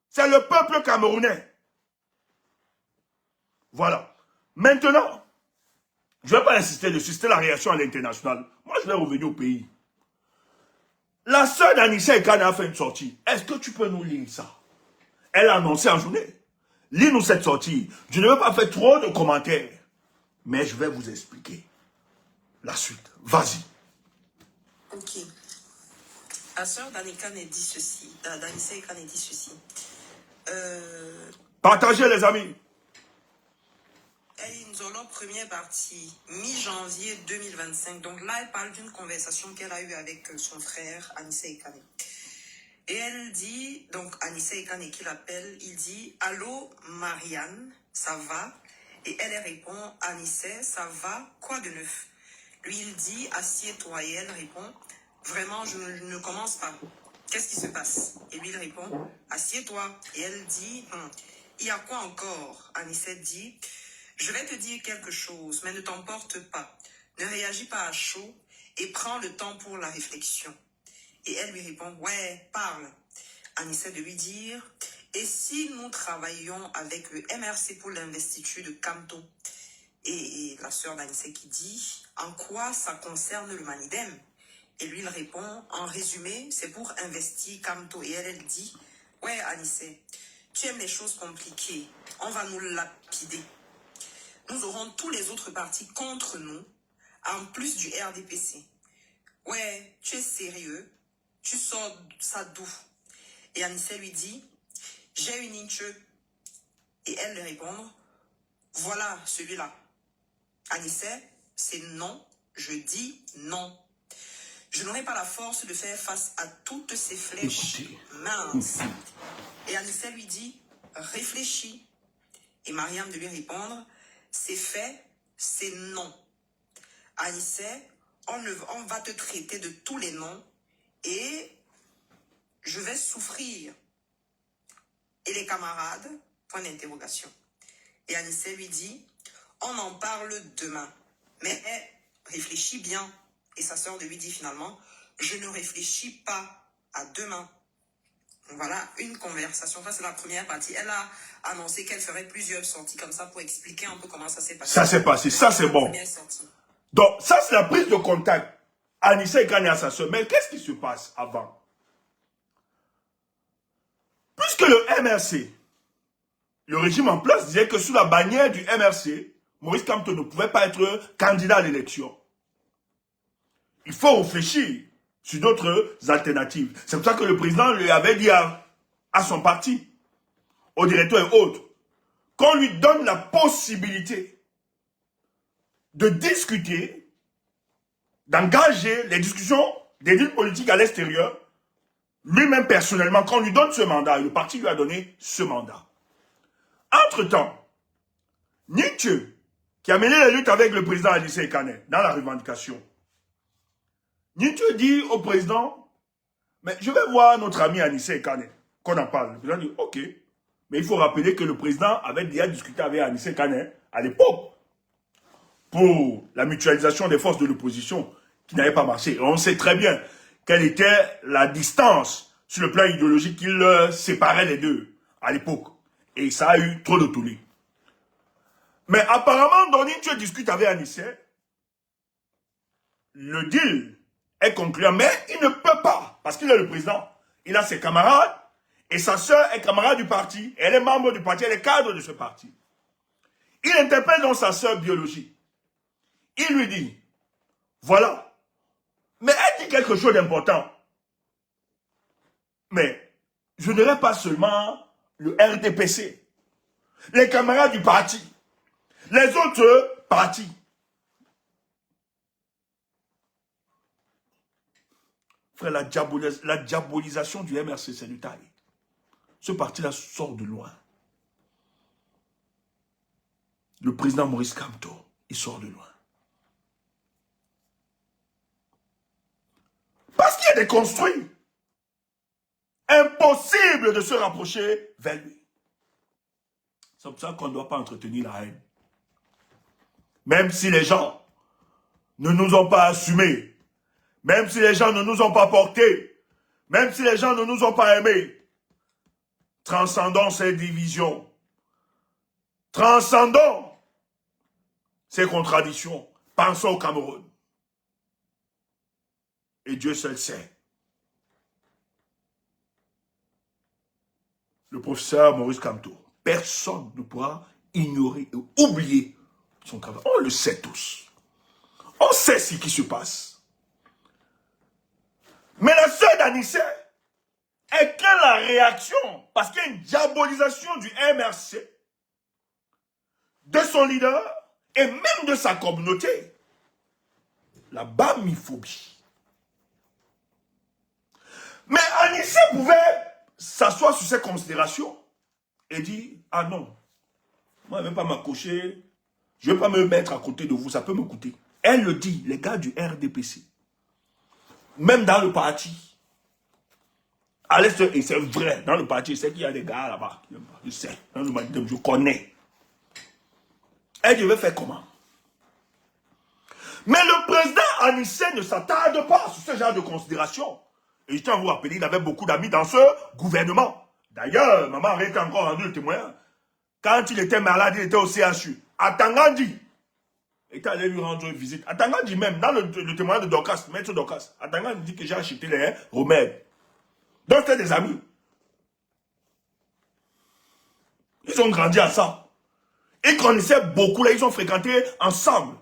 S1: C'est le peuple camerounais. Voilà. Maintenant, je ne vais pas insister dessus, c'était la réaction à l'international. Moi, je vais revenir au pays. La sœur d'Anissé Ekane a fait une sortie. Est-ce que tu peux nous lire ça? Elle a annoncé en journée. Lis-nous cette sortie. Je ne vais pas faire trop de commentaires. Mais je vais vous expliquer la suite. Vas-y.
S3: Ok. La sœur d'Anissé Ekane dit ceci.
S1: Partagez les amis.
S3: Nzolo, première partie, mi-janvier 2025. Donc là, elle parle d'une conversation qu'elle a eue avec son frère, Anissé Ekane. Et elle dit, donc Anissé Ekane qui l'appelle, il dit « Allô Marianne, ça va ?» Et elle répond « Anissé, ça va, quoi de neuf ?» Lui, il dit « Assieds-toi » et elle répond « Vraiment, je ne commence pas. Qu'est-ce qui se passe ?» Et lui, il répond « Assieds-toi » et elle dit « Il y a quoi encore ?» Anissé dit « Je vais te dire quelque chose, mais ne t'emporte pas. Ne réagis pas à chaud et prends le temps pour la réflexion. » Et elle lui répond, ouais, parle. Anissé de lui dire, et si nous travaillions avec le MRC pour l'investiture de Kamto? Et la sœur d'Anissé qui dit, en quoi ça concerne le Manidem? Et lui, il répond, en résumé, c'est pour investir Kamto. Et elle dit, ouais, Anissé, tu aimes les choses compliquées, on va nous lapider. Nous aurons tous les autres partis contre nous, en plus du RDPC. Ouais, tu es sérieux? Tu sors ça d'où? Et Anissé lui dit, j'ai une inche. Et elle lui répond, voilà celui-là. Anissé, c'est non, je dis non. Je n'aurai pas la force de faire face à toutes ces flèches minces. Et Anissé lui dit, réfléchis. Et Mariam de lui répondre, c'est fait, c'est non. Anissé, on va te traiter de tous les noms et je vais souffrir. Et les camarades, point d'interrogation. Et Anissé lui dit, on en parle demain. Mais réfléchis bien.
S6: Et sa sœur lui dit finalement, je ne réfléchis pas à demain. Voilà une conversation. Ça, c'est la première partie. Elle a annoncé qu'elle ferait plusieurs sorties comme ça pour expliquer un peu comment ça s'est passé.
S1: Ça s'est passé, ça c'est bon. Donc, ça c'est la prise de contact. Anissa Ekane à sa soeur. Mais qu'est-ce qui se passe avant? Puisque le MRC, le régime en place disait que sous la bannière du MRC, Maurice Kamto ne pouvait pas être candidat à l'élection. Il faut réfléchir sur d'autres alternatives. C'est pour ça que le président lui avait dit à son parti, au directeur et autres, qu'on lui donne la possibilité de discuter, d'engager les discussions des villes politiques à l'extérieur, lui-même personnellement, qu'on lui donne ce mandat, et le parti lui a donné ce mandat. Entre-temps, Nietzsche, qui a mené la lutte avec le président Anissa Ekane dans la revendication, Nietzsche dit au président, mais je vais voir notre ami Anissa Ekane, qu'on en parle. Le président dit, ok, mais il faut rappeler que le président avait déjà discuté avec Anissa Ekane à l'époque pour la mutualisation des forces de l'opposition qui n'avait pas marché. Et on sait très bien quelle était la distance sur le plan idéologique qui séparait les deux à l'époque. Et ça a eu trop de tollé. Mais apparemment, Don Nietzsche discute avec Anissa. Le deal est concluant, mais il ne peut pas, parce qu'il est le président. Il a ses camarades, et sa sœur est camarade du parti. Elle est membre du parti, elle est cadre de ce parti. Il interpelle donc sa sœur biologique. Il lui dit, voilà, mais elle dit quelque chose d'important. Mais je n'aurai pas seulement le RDPC, les camarades du parti, les autres partis. Frère, la diabolisation du MRC, c'est du taille. Ce parti-là sort de loin. Le président Maurice Kamto, il sort de loin. Parce qu'il est déconstruit. Impossible de se rapprocher vers lui. C'est pour ça qu'on ne doit pas entretenir la haine. Même si les gens ne nous ont pas assumés, même si les gens ne nous ont pas portés, même si les gens ne nous ont pas aimés, transcendons ces divisions, transcendons ces contradictions, pensons au Cameroun. Et Dieu seul sait. Le professeur Maurice Kamto, personne ne pourra ignorer et oublier son travail. On le sait tous. On sait ce qui se passe. Mais la sœur d'Anissa est que la réaction, parce qu'il y a une diabolisation du MRC, de son leader et même de sa communauté. La bamiphobie. Mais Anissa pouvait s'asseoir sur ses considérations et dire, ah non, moi je ne vais pas m'accrocher, je ne vais pas me mettre à côté de vous, ça peut me coûter. Elle le dit, les gars du RDPC, même dans le parti, à l'est, et c'est vrai, dans le parti, je sais qu'il y a des gars là-bas, je sais, dans le parti, je connais. Elle devait faire comment? Mais le président Anissa ne s'attarde pas sur ce genre de considération. Et je tiens à vous rappeler, il avait beaucoup d'amis dans ce gouvernement. D'ailleurs, maman avait encore rendu le témoin. Quand il était malade, il était au CHU. À Tangandi, il était allé lui rendre visite. À Tangandi même, dans le témoignage de Dorcas, maître Dorcas, à Tangandi dit que j'ai acheté les remèdes. Donc c'était des amis. Ils ont grandi ensemble. Ils connaissaient beaucoup, là, ils ont fréquenté ensemble.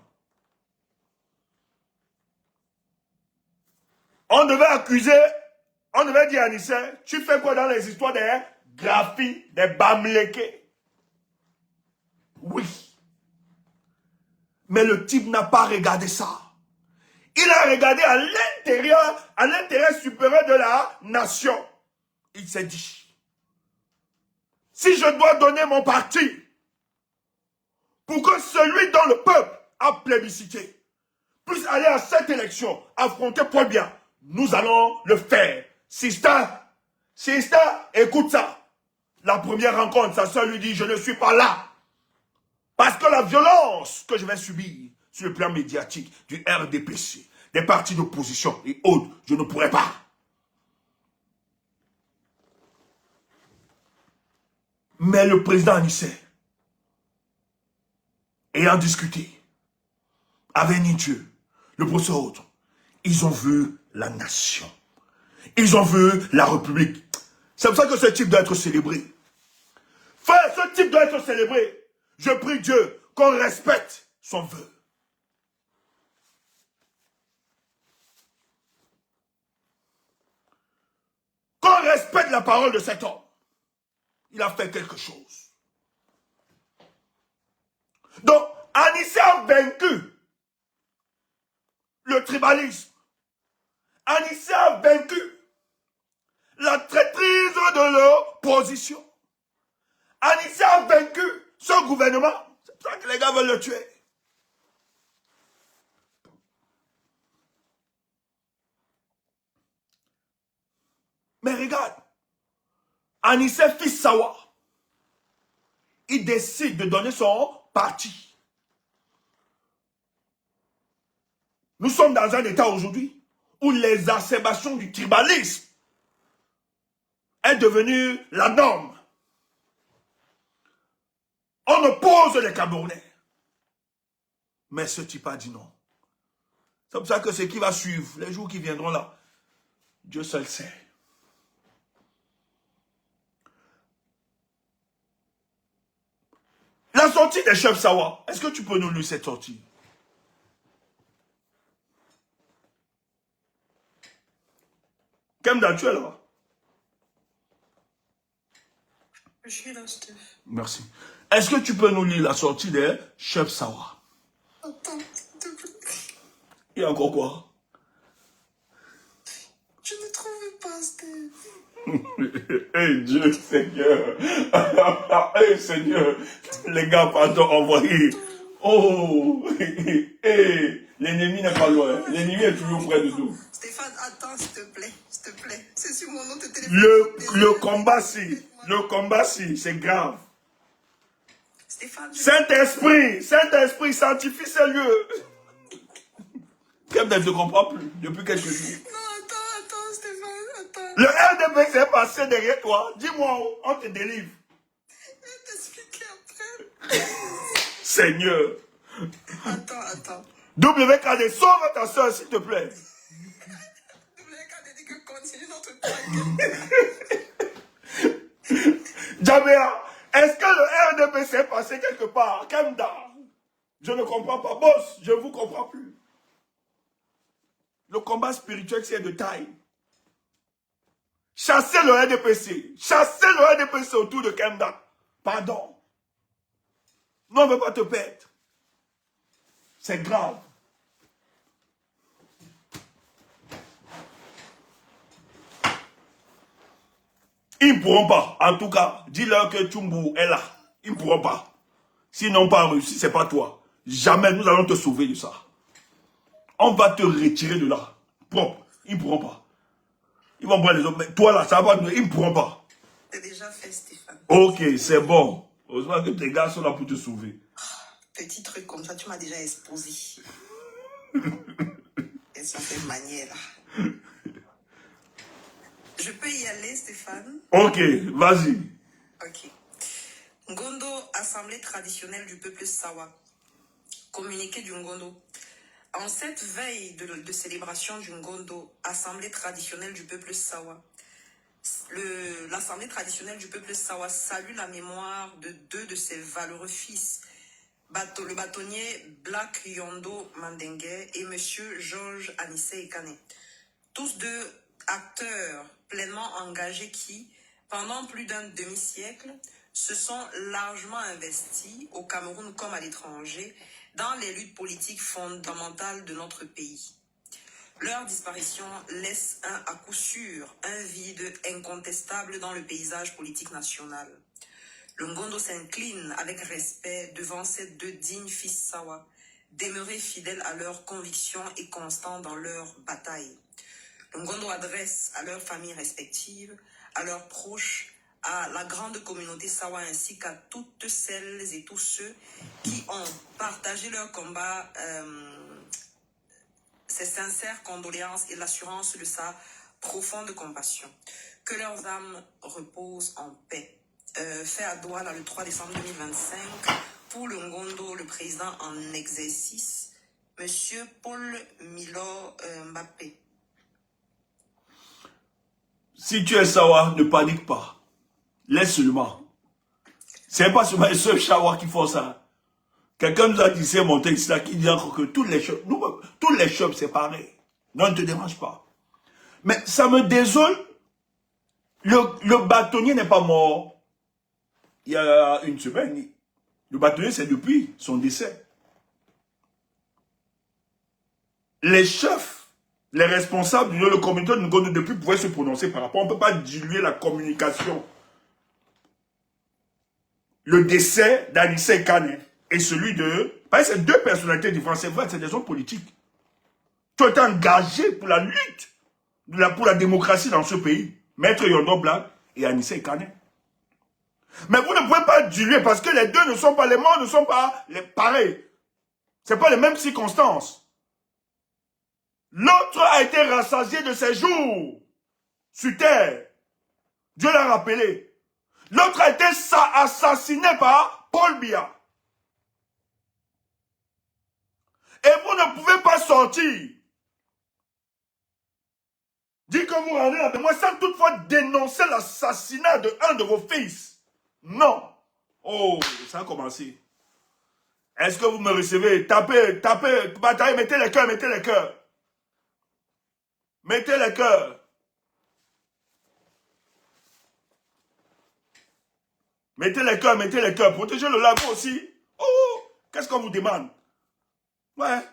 S1: On devait accuser, on devait dire à Anissa, tu fais quoi dans les histoires des graphies, des bamlékés? Oui. Mais le type n'a pas regardé ça. Il a regardé à l'intérêt supérieur de la nation. Il s'est dit, si je dois donner mon parti pour que celui dont le peuple a plébiscité puisse aller à cette élection, affronter Paul Biya, nous allons le faire. Sista, écoute ça. La première rencontre, sa soeur lui dit, je ne suis pas là. Parce que la violence que je vais subir sur le plan médiatique du RDPC, des partis d'opposition et autres, je ne pourrais pas. Mais le président Anissé, ayant discuté avec Nietzsche, le professeur autre, ils ont vu la nation. Ils ont vu la République. C'est pour ça que ce type doit être célébré. Frère, ce type doit être célébré. Je prie Dieu qu'on respecte son vœu. Qu'on respecte la parole de cet homme. Il a fait quelque chose. Donc, Anissé a vaincu le tribalisme. Anissé a vaincu la traîtrise de l'opposition. Anissé a vaincu ce gouvernement. C'est pour ça que les gars veulent le tuer. Mais regarde, Anissé fils Sawa, il décide de donner son parti. Nous sommes dans un état aujourd'hui où l'exacerbation du tribalisme est devenue la norme. On oppose les Camerounais. Mais ce type a dit non. C'est pour ça que ce qui va suivre, les jours qui viendront là, Dieu seul sait. La sortie des chefs Sawa, est-ce que tu peux nous lire cette sortie? Kemda, tu es là?
S6: Je suis là, Steph.
S1: Merci. Est-ce que tu peux nous lire la sortie des chefs Sawa?
S6: Attends, s'il te plaît.
S1: Il y a encore quoi?
S6: Je ne trouvais pas, Steph.
S1: Hey Dieu, Seigneur. Hey Seigneur. Les gars, pardon, envoyez. Oh. Hey, l'ennemi n'est pas loin. L'ennemi est toujours près de nous.
S6: Stéphane, attends, s'il te plaît. S'il te plaît. C'est sur mon nom de téléphone.
S1: Le combat, si. Le combat, si. C'est grave.
S6: Stéphane,
S1: Saint-Esprit, sanctifie ces lieux. Qu'elle ne comprend plus depuis quelques jours.
S6: non, attends, Stéphane, attends.
S1: Le RDP s'est passé derrière toi. Dis-moi, on te délivre.
S6: Je vais t'expliquer après.
S1: Seigneur.
S6: Attends.
S1: WKD, sauve ta soeur, s'il te plaît.
S6: WKD dit que continue notre traque.
S1: Jamea, est-ce que le RDP s'est passé quelque part? Kemda, je ne comprends pas. Boss, je ne vous comprends plus. Le combat spirituel, c'est de taille. Chassez le RDPC. Chassez le RDPC autour de Kemda. Pardon. Non, on ne veut pas te perdre. C'est grave. Ils ne pourront pas. En tout cas, dis-leur que Tchumbu est là. Ils ne pourront pas. S'ils n'ont pas réussi, ce n'est pas toi. Jamais nous allons te sauver de ça. On va te retirer de là. Propre. Ils ne pourront pas. Ils vont prendre les autres. Mais toi là, ça va. Ils ne pourront pas.
S6: C'est déjà fait, Stéphane.
S1: Ok, c'est bon. Heureusement que tes gars sont là pour te sauver.
S6: Petit truc comme ça, tu m'as déjà exposé. Et ça fait manière là. Je peux y aller, Stéphane?
S1: Ok, vas-y.
S6: Ok. Ngondo, assemblée traditionnelle du peuple Sawa. Communiqué du Ngondo. En cette veille de célébration du Ngondo, assemblée traditionnelle du peuple Sawa, l'assemblée traditionnelle du peuple Sawa salue la mémoire de deux de ses valeureux fils, le bâtonnier Black Yondo Mandengue et monsieur Georges Anissé Ekane. Tous deux acteurs pleinement engagés qui, pendant plus d'un demi-siècle, se sont largement investis au Cameroun comme à l'étranger dans les luttes politiques fondamentales de notre pays. Leur disparition laisse à coup sûr un vide incontestable dans le paysage politique national. Le Ngondo s'incline avec respect devant ces deux dignes fils Sawa, demeurés fidèles à leurs convictions et constants dans leur bataille. Le Ngondo adresse à leurs familles respectives, à leurs proches, à la grande communauté Sawa ainsi qu'à toutes celles et tous ceux qui ont partagé leur combat ses sincères condoléances et l'assurance de sa profonde compassion. Que leurs âmes reposent en paix. Fait à Douala le 3 décembre 2025 pour le Ngondo, le président en exercice, Monsieur Paul Milo Mbappé.
S1: Si tu es Sawa, ne panique pas. Laisse seulement. C'est pas seulement les seuls Sawa qui font ça. Quelqu'un nous a dit, c'est mon texte là, qui dit encore que tous les shops, c'est pareil. Non, ne te dérange pas. Mais ça me désole. Le bâtonnier n'est pas mort il y a une semaine. Le bâtonnier, c'est depuis son décès. Les chefs, les responsables, le comité de Ngondo depuis pouvaient se prononcer par rapport. On ne peut pas diluer la communication. Le décès d'Anissé Kane et celui de... Parce que c'est deux personnalités différentes. C'est vrai, c'est des hommes politiques. Tu as été engagé pour la lutte, pour la démocratie dans ce pays. Maître Yondo Black et Anissé Kane. Mais vous ne pouvez pas diluer parce que les deux ne sont pas, les morts ne sont pas les pareils. Ce n'est pas les mêmes circonstances. L'autre a été rassasié de ses jours sur terre. Dieu l'a rappelé. L'autre a été assassiné par Paul Biya. Et vous ne pouvez pas sortir. Dites que vous rendez avec moi sans toutefois dénoncer l'assassinat de un de vos fils. Non. Oh, ça a commencé. Est-ce que vous me recevez? Tapez, bataille, mettez les cœurs, mettez les cœurs. Mettez les cœurs. Mettez les cœurs, mettez les cœurs. Protégez le lago aussi. Oh, qu'est-ce qu'on vous demande? Ouais.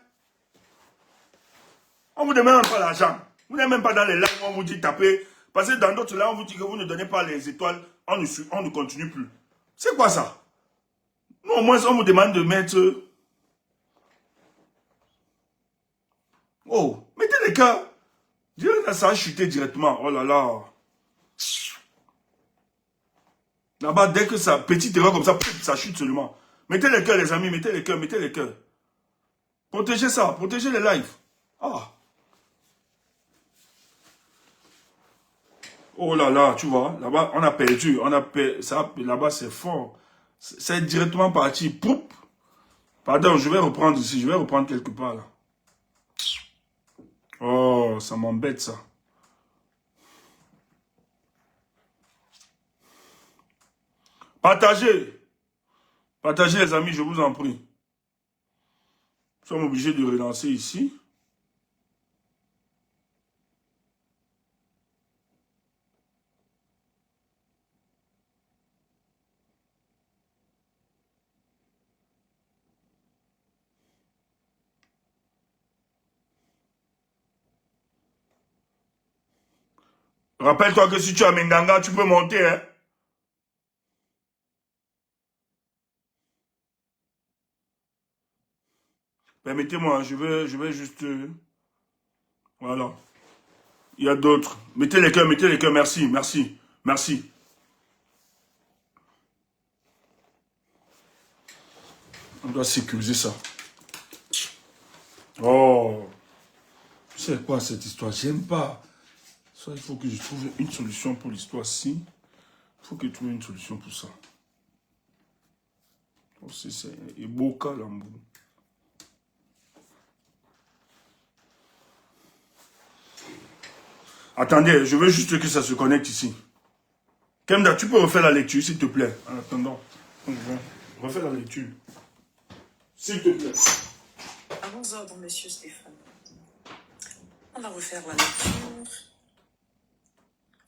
S1: On vous demande pas l'argent. Vous n'êtes même pas dans les lives où on vous dit taper. Parce que dans d'autres là, on vous dit que vous ne donnez pas les étoiles. On ne continue plus. C'est quoi ça? Nous, au moins, on vous demande de mettre... Oh, mettez les cœurs. Ça a chuté directement. Oh là là. Là-bas, dès que ça, petite erreur comme ça chute seulement. Mettez les cœurs, les amis, mettez les cœurs, mettez les cœurs. Protégez ça, protégez les lives. Ah. Oh là là, tu vois, là-bas, on a perdu. Là-bas, c'est fort. C'est directement parti. Poup. Pardon, je vais reprendre ici. Je vais reprendre quelque part là. Oh, ça m'embête ça. Partagez. Partagez les amis, je vous en prie. Nous sommes obligés de relancer ici. Rappelle-toi que si tu as Menganga, tu peux monter, hein. Permettez-moi, je vais juste... voilà. Il y a d'autres. Mettez les cœurs, merci, merci, merci. On doit sécuriser ça. Oh. C'est quoi cette histoire? J'aime pas. Ça, il faut que je trouve une solution pour l'histoire-ci. Il faut que je trouve une solution pour ça. Oh, c'est Eboka Lambo. Attendez, je veux juste que ça se connecte ici. Kemda, tu peux refaire la lecture, s'il te plaît. En attendant, refais la lecture. S'il te plaît.
S6: À vos ordres, monsieur Stéphane. On va refaire la lecture.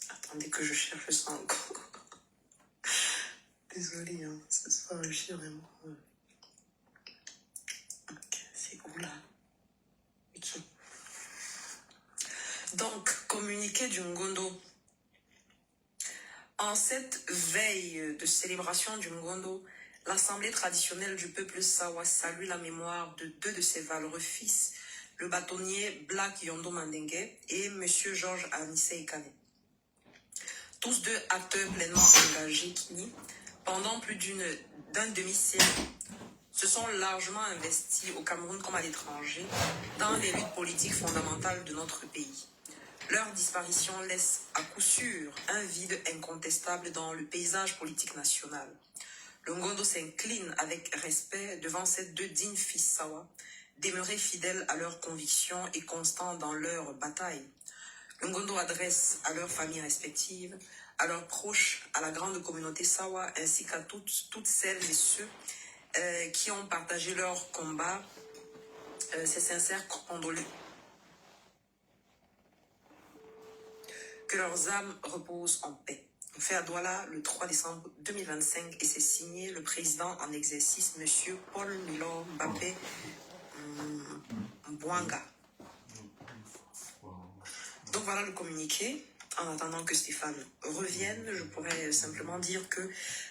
S6: Attendez que je cherche ça encore. Désolée, hein, ça se va réussir vraiment. Ok, c'est où là? Ok. Donc, communiqué du Ngondo. En cette veille de célébration du Ngondo, l'Assemblée traditionnelle du peuple Sawa salue la mémoire de deux de ses valeureux fils, le bâtonnier Black Yondo Mandenge et M. Georges Anissé Kane. Tous deux acteurs pleinement engagés qui, pendant plus d'un demi-siècle, se sont largement investis au Cameroun comme à l'étranger dans les luttes politiques fondamentales de notre pays. Leur disparition laisse à coup sûr un vide incontestable dans le paysage politique national. Le Ngondo s'incline avec respect devant ces deux dignes fils Sawa, demeurés fidèles à leurs convictions et constants dans leur bataille. Le Ngondo adresse à leurs familles respectives, à leurs proches, à la grande communauté Sawa, ainsi qu'à toutes celles et ceux qui ont partagé leur combat, ces sincères condoléances. Que leurs âmes reposent en paix. Fait à Douala le 3 décembre 2025 et c'est signé le président en exercice, M. Paul Milor Mbappé Mbouanga. Donc voilà le communiqué. En attendant que Stéphane revienne, je pourrais simplement dire que,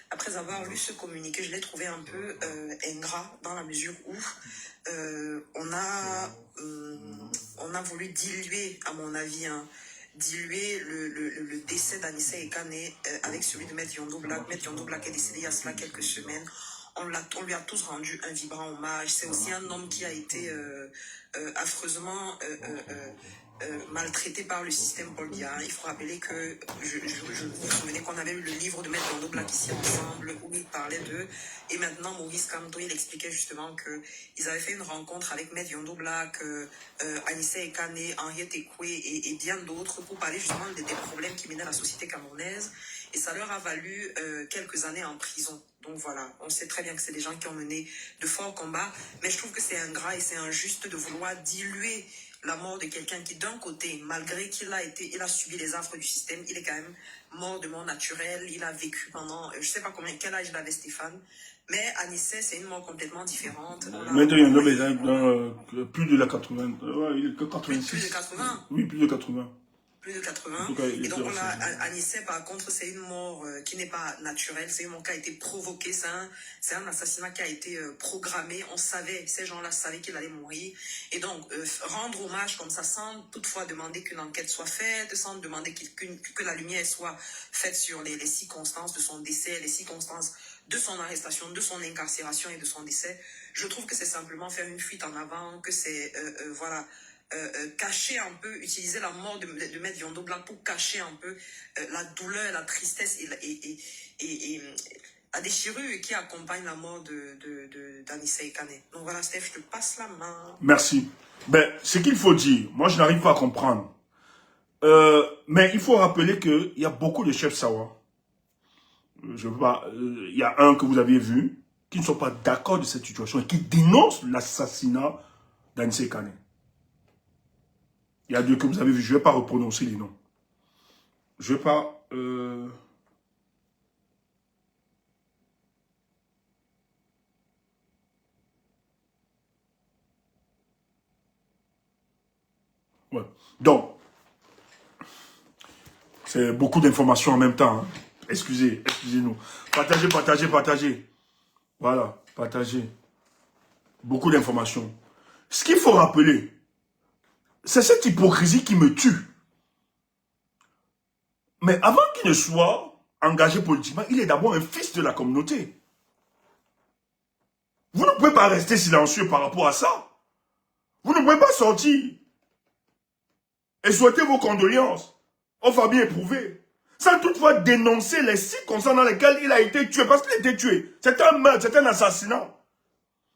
S6: après avoir lu ce communiqué, je l'ai trouvé un peu ingrat dans la mesure où on a voulu diluer, à mon avis, diluer le décès d'Anissa Ekane avec celui de Maître Yondo Black. Maître Yondo Black est décédé il y a cela quelques semaines. On lui a tous rendu un vibrant hommage. C'est aussi un homme qui a été affreusement maltraité par le système Paul Biya. Il faut rappeler que je vous souvenez qu'on avait eu le livre de Maître Yondo Black ici ensemble où il parlait d'eux. Et maintenant, Maurice Kamto, il expliquait justement qu'ils avaient fait une rencontre avec Maître Yondo Black, Anissa Ekane, Henriette Ekwe et bien d'autres pour parler justement des problèmes qui menaient la société camerounaise. Et ça leur a valu quelques années en prison. Donc voilà, on sait très bien que c'est des gens qui ont mené de forts combats. Mais je trouve que c'est ingrat et c'est injuste de vouloir diluer la mort de quelqu'un qui, d'un côté, malgré qu'il il a subi les affres du système, il est quand même mort de mort naturelle. Il a vécu pendant, je ne sais pas quel âge il avait Stéphane, mais Anissé, c'est une mort complètement différente.
S1: Maître Yondo Black, plus de la 80, il est que 86.
S6: Plus de 80.
S1: Oui, plus de 80.
S6: Plus de 80.
S1: Cas,
S6: et donc, Anissé, par contre, c'est une mort qui n'est pas naturelle. C'est une mort qui a été provoquée. C'est un assassinat qui a été programmé. On savait, ces gens-là savaient qu'il allait mourir. Et donc, rendre hommage comme ça, sans toutefois demander qu'une enquête soit faite, sans demander que la lumière soit faite sur les circonstances de son décès, les circonstances de son arrestation, de son incarcération et de son décès, je trouve que c'est simplement faire une fuite en avant, que c'est, cacher un peu, utiliser la mort de Maître Yondo Black pour cacher un peu la douleur, la tristesse et la déchirure qui accompagne la mort d'Anissa Ekane. Donc voilà, Steph, je te passe la main.
S1: Merci. Ben, ce qu'il faut dire, moi je n'arrive pas à comprendre. Mais il faut rappeler qu'il y a beaucoup de chefs Sawa. Il y a un que vous avez vu, qui ne sont pas d'accord de cette situation et qui dénoncent l'assassinat d'Anissa Ekane. Il y a deux que vous avez vus, je ne vais pas reprononcer les noms. Je ne vais pas... Ouais. Donc, c'est beaucoup d'informations en même temps. Hein. Excusez-nous. Partagez. Voilà, partagez. Beaucoup d'informations. Ce qu'il faut rappeler, c'est cette hypocrisie qui me tue. Mais avant qu'il ne soit engagé politiquement, il est d'abord un fils de la communauté. Vous ne pouvez pas rester silencieux par rapport à ça. Vous ne pouvez pas sortir et souhaiter vos condoléances aux familles éprouvées, sans toutefois dénoncer les circonstances dans lesquelles il a été tué, parce qu'il a été tué. C'est un meurtre, c'est un assassinat.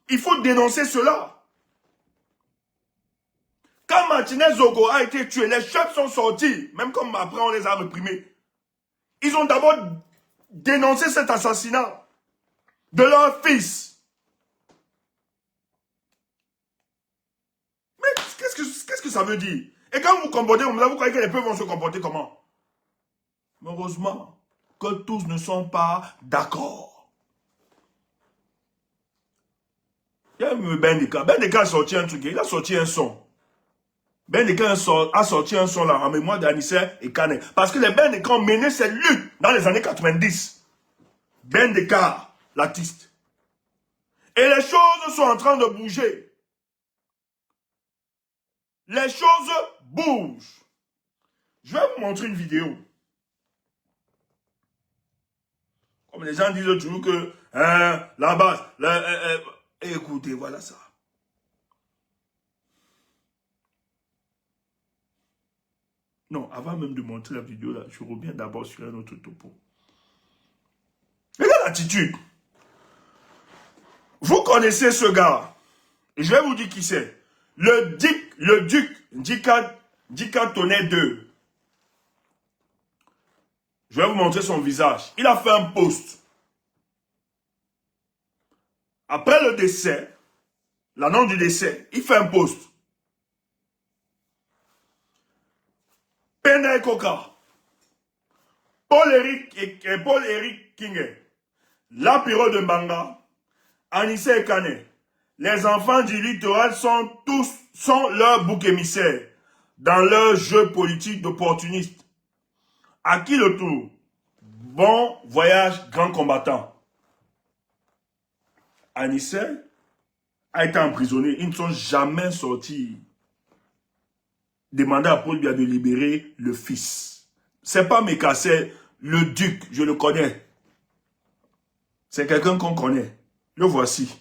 S1: Il faut dénoncer cela. Quand Martinez Zogo a été tué, les chefs sont sortis, même comme après on les a réprimés. Ils ont d'abord dénoncé cet assassinat de leur fils. Mais qu'est-ce que ça veut dire? Et quand vous vous comportez comme ça, vous croyez que les peuples vont se comporter comment? Heureusement que tous ne sont pas d'accord. Il y a Ben Deka. Ben Deka a sorti un truc, il a sorti un son. Ben Deka a sorti un son là en mémoire d'Anissa Ekane. Parce que les Ben Deka ont mené cette lutte dans les années 90. Ben Deka, l'artiste. Et les choses sont en train de bouger. Les choses bougent. Je vais vous montrer une vidéo. Comme les gens disent toujours que la base, Et écoutez, voilà ça. Non, avant même de montrer la vidéo, là, je reviens d'abord sur un autre topo. Regarde l'attitude. Vous connaissez ce gars. Et je vais vous dire qui c'est. Le duc Dika Tonnet 2. Je vais vous montrer son visage. Il a fait un post. Après le décès, l'annonce du décès, il fait un post. Penda Koka, Paul-Éric King, l'apéro de Mbanga, Anissé et Kane, les enfants du littoral sont leur bouc émissaire dans leur jeu politique d'opportunistes. À qui le tour? Bon voyage, grand combattant. Anissé a été emprisonné. Ils ne sont jamais sortis. Demander à Paul Biya de libérer le fils. C'est pas Meka, c'est le duc, je le connais. C'est quelqu'un qu'on connaît. Le voici.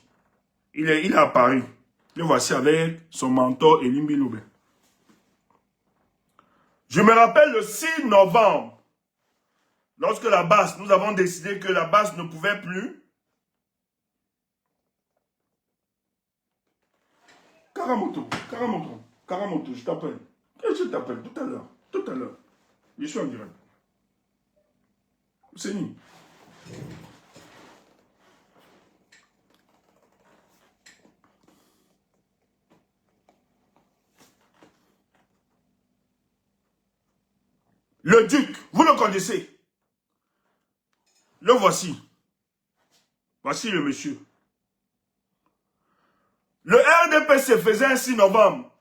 S1: Il est à Paris. Le voici avec son mentor Elim Biloube. Je me rappelle le 6 novembre, lorsque la BAS, nous avons décidé que la BAS ne pouvait plus. Karamoto, je t'appelle. Je t'appelle tout à l'heure. Je suis en direct. C'est ni. Le duc, vous le connaissez. Le voici. Voici le monsieur. Le RDP se faisait un 6 novembre,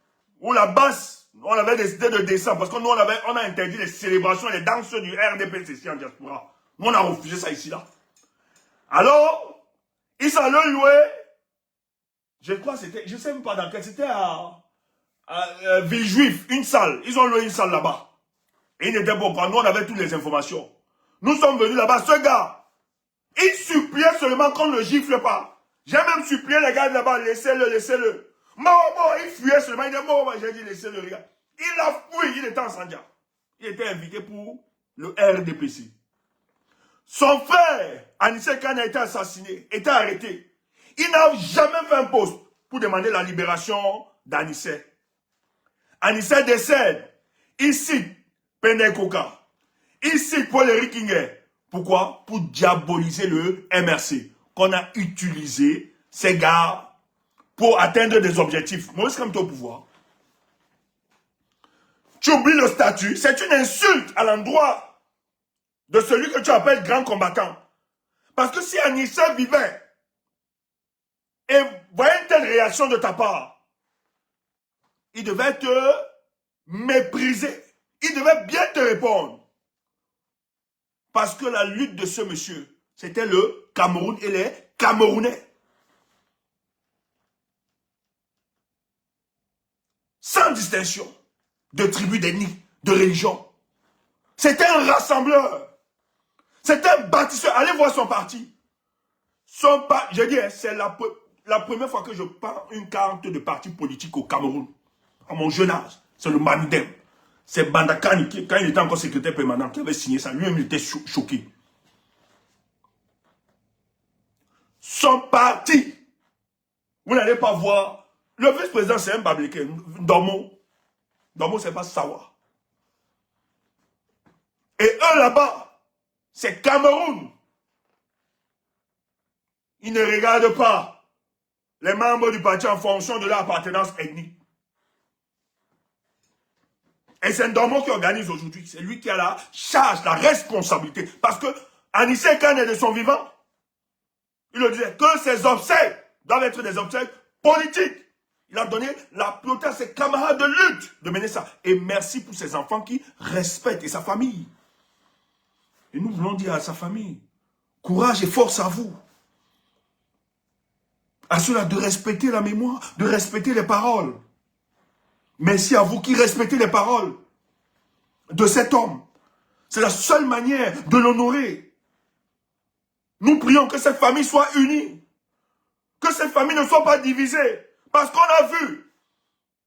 S1: où la BAS, on avait décidé de descendre, parce que nous, on a interdit les célébrations et les danses du RDP ici en diaspora. Nous, on a refusé ça ici, là. Alors, ils s'en ont loué, je crois que c'était, je ne sais même pas dans quel, c'était à Villejuif, une salle. Ils ont loué une salle là-bas. Et ils n'étaient pas, nous, on avait toutes les informations. Nous sommes venus là-bas, ce gars, il suppliait seulement qu'on ne le gifle pas. J'ai même supplié les gars là-bas, laissez-le. Bon, il fuyait seulement, il dit, bon, j'ai dit, laissez-le, les gars. Il a fui, il était en Sandia. Il était invité pour le RDPC. Son frère, Anissé Kane, a été assassiné, était arrêté. Il n'a jamais fait un poste pour demander la libération d'Anissé. Anissé décède. Il cite Penda Koka. Il cite Paul-Éric King. Pourquoi? Pour diaboliser le MRC. Qu'on a utilisé ces gars pour atteindre des objectifs. Maurice Kamto au pouvoir. Tu oublies le statut. C'est une insulte à l'endroit de celui que tu appelles grand combattant. Parce que si Anissé vivait et voyait une telle réaction de ta part, il devait te mépriser. Il devait bien te répondre. Parce que la lutte de ce monsieur, c'était le Cameroun et les Camerounais. Sans distinction de tribu, d'ethnie, de religion. C'était un rassembleur. C'était un bâtisseur. Allez voir son parti. Je dis, c'est la première fois que je prends une carte de parti politique au Cameroun. À mon jeune âge. C'est le Mandem. C'est Bandakani qui, quand il était encore secrétaire permanent, qui avait signé ça. Lui-même, il était choqué. Son parti. Vous n'allez pas voir. Le vice-président, c'est un Bableke. Dormo, c'est pas Sawa. Et eux là-bas, c'est Cameroun. Ils ne regardent pas les membres du parti en fonction de leur appartenance ethnique. Et c'est Ndomo qui organise aujourd'hui. C'est lui qui a la charge, la responsabilité. Parce que Anissé Kane est de son vivant. Il le disait que ses obsèques doivent être des obsèques politiques. Il a donné la priorité à ses camarades de lutte de mener ça. Et merci pour ses enfants qui respectent et sa famille. Et nous voulons dire à sa famille, courage et force à vous. À ceux-là de respecter la mémoire, de respecter les paroles. Merci à vous qui respectez les paroles de cet homme. C'est la seule manière de l'honorer. Nous prions que cette famille soit unie. Que ces familles ne soient pas divisées. Parce qu'on a vu,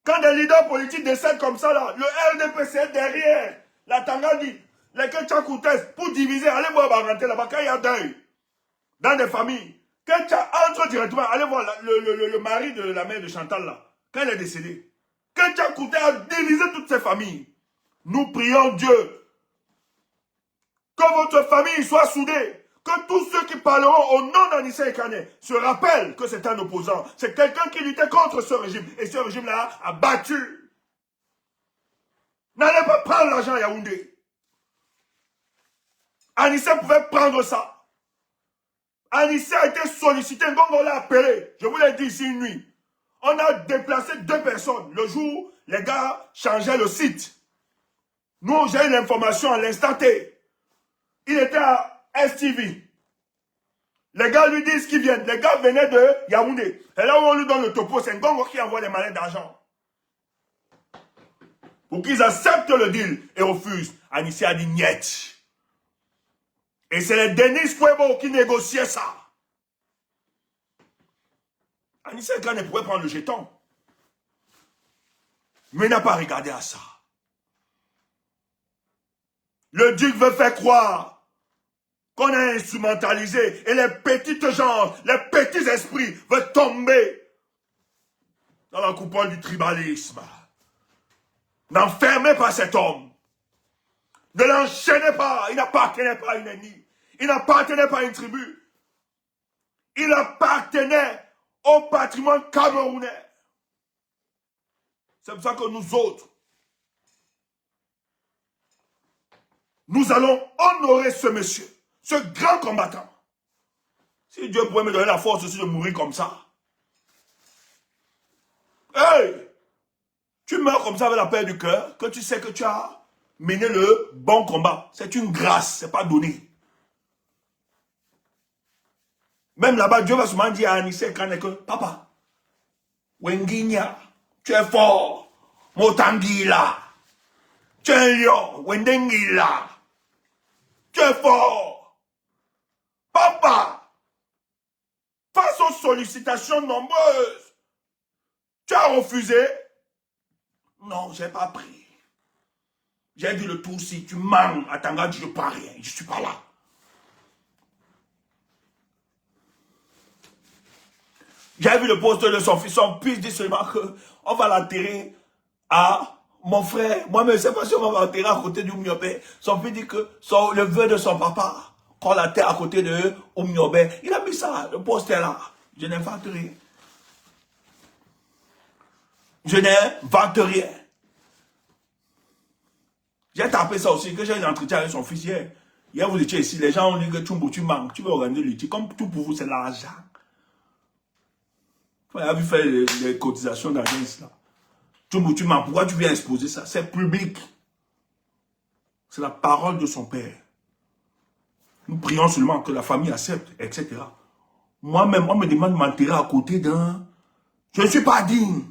S1: quand des leaders politiques décèdent comme ça, là, le RDPC est derrière. La Tangani, les Ketchakoutes, pour diviser, allez voir rentrer là-bas, quand il y a deuil, dans des familles. Ketcha entre directement, allez voir le mari de la mère de Chantal, là, quand elle est décédée. Ketchakoutes a divisé toutes ces familles. Nous prions Dieu que votre famille soit soudée. Que tous ceux qui parleront au nom d'Anissa Ekane se rappellent que c'est un opposant. C'est quelqu'un qui luttait contre ce régime. Et ce régime-là a battu. N'allez pas prendre l'argent à Yaoundé. Anissa pouvait prendre ça. Anissa a été sollicité, donc on l'a appelé. Je vous l'ai dit ici une nuit. On a déplacé 2 personnes. Le jour, les gars changeaient le site. Nous, j'ai eu l'information à l'instant T. Il était à STV. Les gars lui disent qu'ils viennent. Les gars venaient de Yaoundé. Et là où on lui donne le topo, c'est Ngongo qui envoie les malais d'argent. Pour qu'ils acceptent le deal et refusent. Anissa a dit niet. Et c'est les Denis Fuebo qui négociaient ça. Anissa Ekane pouvait prendre le jeton. Mais il n'a pas regardé à ça. Le duc veut faire croire qu'on a instrumentalisé et les petites gens, les petits esprits veulent tomber dans la coupole du tribalisme. N'enfermez pas cet homme. Ne l'enchaînez pas. Il n'appartenait pas à une ethnie. Il n'appartenait pas à une tribu. Il appartenait au patrimoine camerounais. C'est pour ça que nous autres, nous allons honorer ce monsieur, ce grand combattant. Si Dieu pouvait me donner la force aussi de mourir comme ça. Hey! Tu meurs comme ça avec la paix du cœur, que tu sais que tu as mené le bon combat. C'est une grâce, c'est pas donné. Même là-bas, Dieu va souvent dire à Anissa Ekane que, papa, Wenginya, tu es fort. Motangila, tu es un lion. Wendengila, tu es fort. Papa, face aux sollicitations nombreuses, tu as refusé. Non, j'ai pas pris. J'ai dit le tout si tu manques à Tangad, je ne pas rien. Je suis pas là. J'ai vu le poste de son fils. Son fils dit seulement qu'on va l'enterrer à mon frère. Moi-même, je ne sais pas si on va l'enterrer à côté d'Oumniobé. Son fils dit que le vœu de son papa, qu'on l'enterre à côté de Oumniobé. Il a mis ça, le poste est là. Je n'invente rien. Je n'invente rien. J'ai tapé ça aussi, que j'ai eu un entretien avec son fils hier. Hier, vous étiez ici, les gens ont dit que tu manques, tu veux organiser le comme tout pour vous, c'est l'argent. Tu as vu faire les cotisations d'agence là. Tu manques, pourquoi tu viens exposer ça? C'est public. C'est la parole de son père. Nous prions seulement que la famille accepte, etc. Moi-même, on me demande de m'enterrer à côté d'un... Je ne suis pas digne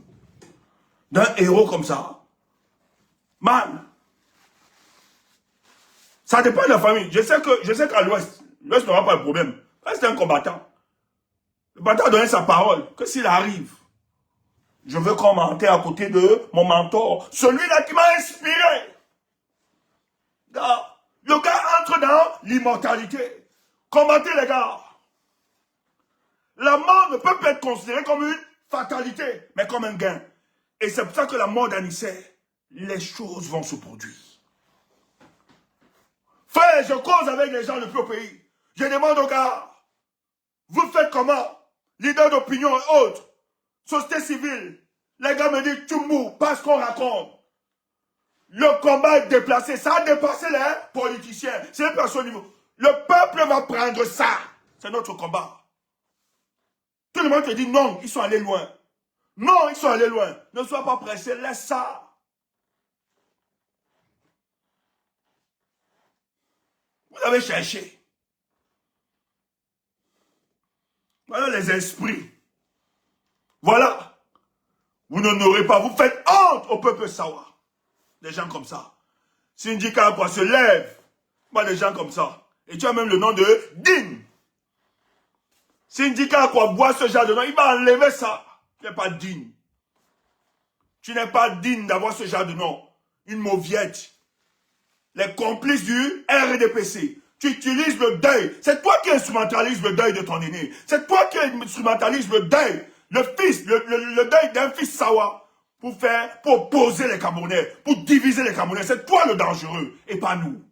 S1: d'un héros comme ça. Man, ça dépend de la famille. Je sais qu'à l'Ouest, l'Ouest n'aura pas de problème. Là, c'est un combattant. Le combattant a donné sa parole, que s'il arrive, je veux qu'on m'enterre à côté de mon mentor, celui-là qui m'a inspiré. Le gars entre dans l'immortalité. Combattez les gars. La mort ne peut pas être considérée comme une fatalité, mais comme un gain. Et c'est pour ça que la mort d'Anissa, les choses vont se produire. Frère, je cause avec les gens depuis au pays. Je demande aux gars, vous faites comment? Leader d'opinion et autres, société civile. Les gars me disent, tu mours parce qu'on raconte. Le combat est déplacé. Ça a dépassé les politiciens. C'est les personnes au niveau. Le peuple va prendre ça. C'est notre combat. Tout le monde te dit non, ils sont allés loin. Non, ils sont allés loin. Ne sois pas pressé, laisse ça. Vous avez cherché. Voilà les esprits. Voilà. Vous n'honorez pas. Vous faites honte au peuple Sawa. Des gens comme ça. Syndicat quoi se lève. Moi, des gens comme ça. Et tu as même le nom de Digne. syndicat quoi, boit ce genre de nom, il va enlever ça. Tu n'es pas digne. Tu n'es pas digne d'avoir ce genre de nom. Une mauviette. Les complices du RDPC. Tu utilises le deuil. C'est toi qui instrumentalises le deuil de ton aîné. C'est toi qui instrumentalises le deuil. Le deuil d'un fils Sawa. Pour opposer les Camerounais. Pour diviser les Camerounais. C'est toi le dangereux. Et pas nous.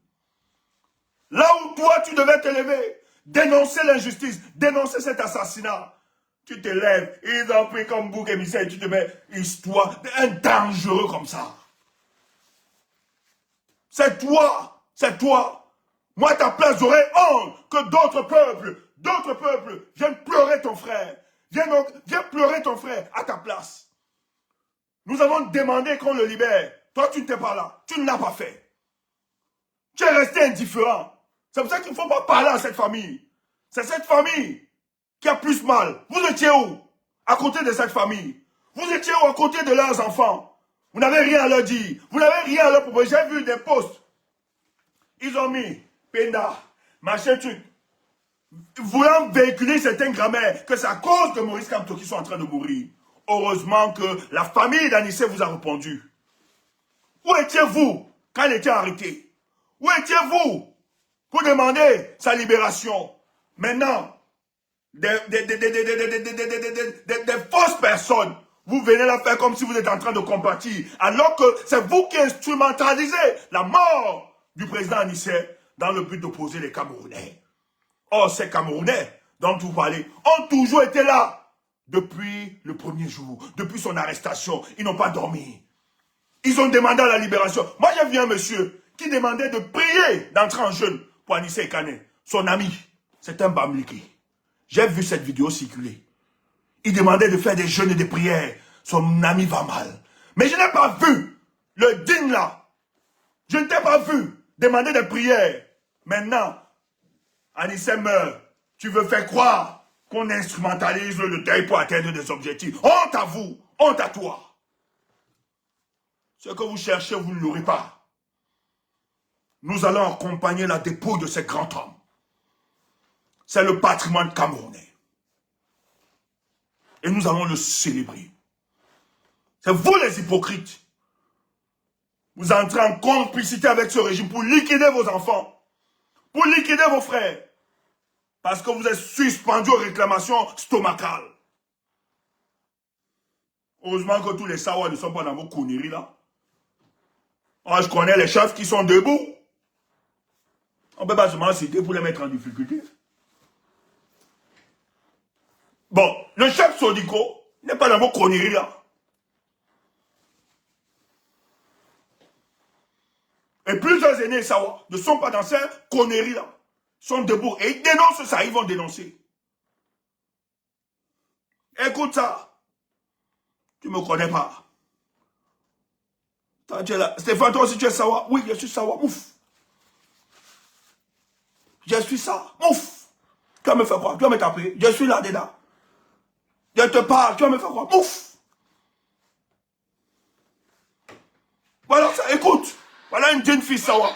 S1: Là où toi tu devais t'élever. Dénoncer l'injustice. Dénoncer cet assassinat. Tu te lèves. Ils ont pris comme bouc émissaire. Et tu te mets histoire. Un dangereux comme ça. C'est toi. C'est toi. Moi, à ta place, j'aurais honte que d'autres peuples viennent pleurer ton frère. Viens pleurer ton frère à ta place. Nous avons demandé qu'on le libère. Toi, tu n'étais pas là. Tu ne l'as pas fait. Tu es resté indifférent. C'est pour ça qu'il ne faut pas parler à cette famille. C'est cette famille qui a plus mal. Vous étiez où? À côté de cette famille. Vous étiez où à côté de leurs enfants? Vous n'avez rien à leur dire. Vous n'avez rien à leur proposer. J'ai vu des posts. Ils ont mis Penda, machin truc. Voulant véhiculer certaines grammaires que c'est à cause de Maurice Kamto qui sont en train de mourir. Heureusement que la famille d'Anissé vous a répondu. Où étiez-vous quand il était arrêté? Où étiez-vous pour demander sa libération? Maintenant, des fausses personnes, vous venez la faire comme si vous êtes en train de compatir, alors que c'est vous qui instrumentalisez la mort du président Anissé dans le but d'opposer les Camerounais. Or, ces Camerounais dont vous parlez ont toujours été là depuis le premier jour, depuis son arrestation. Ils n'ont pas dormi. Ils ont demandé la libération. Moi, j'ai vu un monsieur qui demandait de prier d'entrer en jeûne pour Anissé Kane. Son ami, c'est un Bamileke. J'ai vu cette vidéo circuler. Il demandait de faire des jeûnes et des prières. Son ami va mal. Mais je n'ai pas vu le digne là. Je ne t'ai pas vu demander des prières. Maintenant, Anissé meurt. Tu veux faire croire qu'on instrumentalise le deuil pour atteindre des objectifs. Honte à vous. Honte à toi. Ce que vous cherchez, vous ne l'aurez pas. Nous allons accompagner la dépouille de ces grands hommes. C'est le patrimoine camerounais. Et nous allons le célébrer. C'est vous les hypocrites. Vous entrez en complicité avec ce régime pour liquider vos enfants. Pour liquider vos frères. Parce que vous êtes suspendus aux réclamations stomacales. Heureusement que tous les Sawa ne sont pas dans vos conneries là. Moi, je connais les chefs qui sont debout. On ne peut pas seulement citer pour les mettre en difficulté. Bon, le chef Sodiko n'est pas dans vos conneries là. Et plusieurs aînés Sawa ne sont pas dans ces conneries là. Ils sont debout et ils dénoncent ça, ils vont dénoncer. Écoute ça. Tu ne me connais pas. Tu es là. Stéphane, toi aussi tu es Sawa? Oui, je suis Sawa. Ouf. Je suis ça. Ouf. Tu vas me faire quoi? Tu vas me taper. Je suis là dedans. Je te parle. Tu vas me faire quoi? Ouf. Voilà ça. Écoute. Voilà une jeune fille Sawa.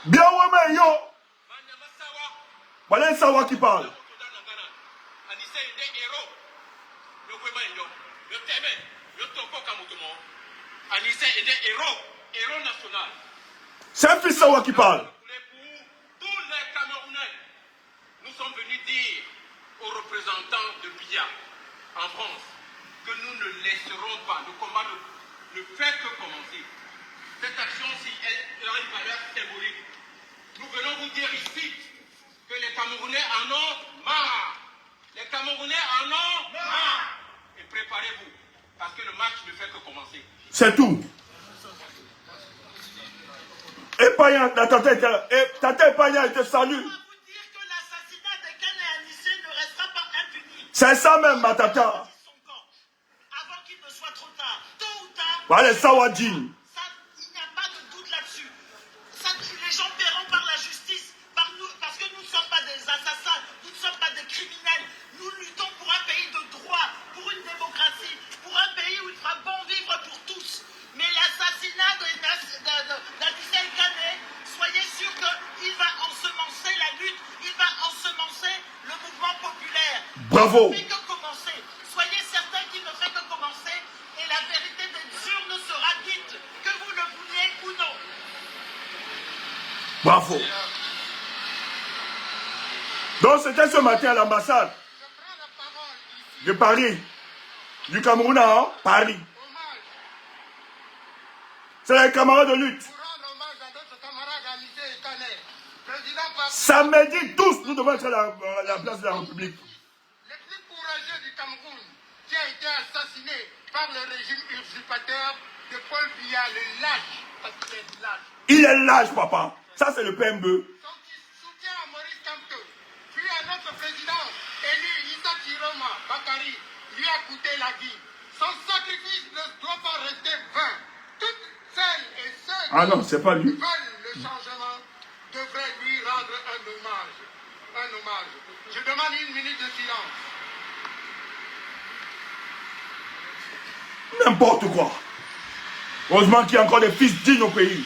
S1: Bien ouais mais yo. Voilà un Sawa qui parle. C'est un fils Sawa qui parle.
S5: Tous les Camerounais, nous sommes venus dire aux représentants de Biya en France que nous ne laisserons pas le combat ne fait que commencer. Cette action-ci elle a une valeur symbolique. Nous venons vous dire ici que les Camerounais en ont marre. Les Camerounais en ont marre. Et préparez-vous, parce que le match ne fait que commencer.
S1: C'est tout. Et Paya, Tata Paya, il te salue.
S4: On va vous dire que l'assassinat de Kane et Anissé ne restera pas impuni.
S1: C'est ça même, ma tata.
S4: Avant qu'il ne soit trop tard. Tôt ou tard.
S1: Voilà les Sawadjin.
S4: Ça, il n'y a pas de doute là-dessus. Ça, les gens paieront par la justice, par nous, parce que nous ne sommes pas des assassins, nous ne sommes pas des criminels. Nous luttons pour un pays de droit, pour une démocratie, pour un pays où il fera bon vivre pour tous. Mais l'assassinat d'Anissé Kane, soyez sûr qu'il va ensemencer
S1: Bravo.
S5: Ça ne fait que commencer. Soyez certains qu'il ne fait que commencer et la vérité des urnes sera dite, que vous le vouliez ou non.
S1: Bravo. Donc c'était ce matin à l'ambassade
S5: Je prends la parole ici.
S1: de Paris, du Cameroun à Paris.
S5: Hommage.
S1: C'est les camarades de lutte.
S5: Pour rendre hommage à notre camarade Anissé et Canet. Président par...
S1: Samedi, tous, nous devons être à la place de la République.
S5: Le plus courageux du Cameroun, qui a été assassiné par le régime usurpateur de Paul Biya, le lâche, parce qu'il est lâche.
S1: Il est lâche, papa. Ça, c'est le PMB.
S5: Son soutien à Maurice Kamto, puis à notre président élu Issa Chiroma Bakari, lui a coûté la vie. Son sacrifice ne doit pas rester vain. Toutes celles et ceux
S1: Ah non, c'est pas
S5: qui
S1: lui.
S5: veulent le changement devraient lui rendre un hommage. Un hommage. Je demande 1 minute de silence.
S1: N'importe quoi. Heureusement qu'il y a encore des fils dignes au pays.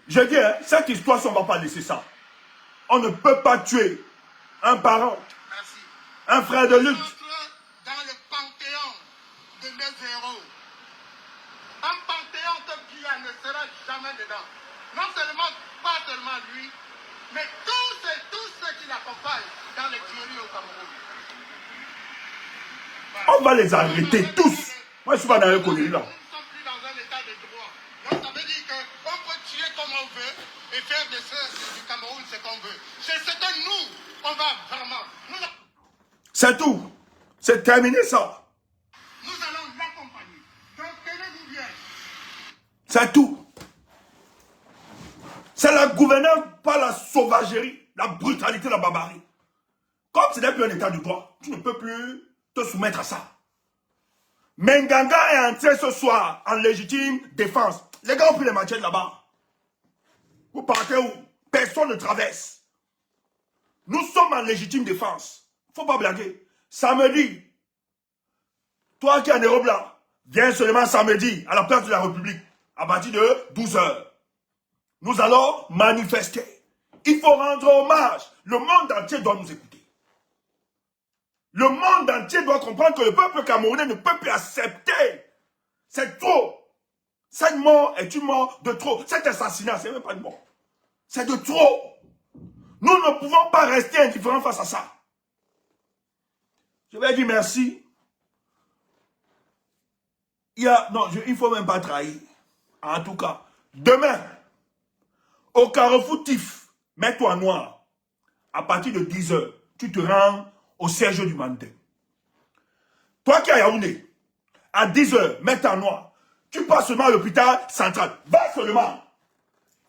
S1: Je dis, hein, cette histoire, on ne va pas laisser ça. On ne peut pas tuer un parent,
S5: Merci.
S1: un frère de lutte.
S5: Entre dans le panthéon de nos héros. Un panthéon comme Biya ne sera jamais dedans. Non seulement, pas seulement lui, mais tous ceux qui l'accompagnent dans les tueries au Cameroun.
S1: On va les arrêter tous. Moi, je suis pas dans le connu là.
S5: Nous ne sommes plus dans un état de droit. Donc ça veut dire qu'on peut tuer comme on veut et faire de du Cameroun ce qu'on veut. C'est ce que nous, on va vraiment.
S1: C'est tout. C'est terminé ça.
S5: Nous allons l'accompagner. Donc tenez-vous bien.
S1: C'est tout. C'est la gouvernance par la sauvagerie, la brutalité, la barbarie. Comme ce n'est plus un état de droit, tu ne peux plus te soumettre à ça. Menganga est entré ce soir en légitime défense. Les gars ont pris les machettes là-bas. Vous partez où? Personne ne traverse. Nous sommes en légitime défense. Faut pas blaguer. Samedi, toi qui es en Europe là, viens seulement samedi à la place de la République à partir de 12h. Nous allons manifester. Il faut rendre hommage. Le monde entier doit nous écouter. Le monde entier doit comprendre que le peuple camerounais ne peut plus accepter. C'est trop. Cette mort est une mort de trop. Cet assassinat, c'est même pas une mort. C'est de trop. Nous ne pouvons pas rester indifférents face à ça. Je vais dire merci. Il ne faut même pas trahir. En tout cas, demain, au Carrefour Tif, mets-toi en noir. À partir de 10h, tu te rends au siège du Mandin. Toi qui es à Yaoundé, à 10h, mets-toi en noir. Tu passes seulement à l'hôpital central. Va seulement.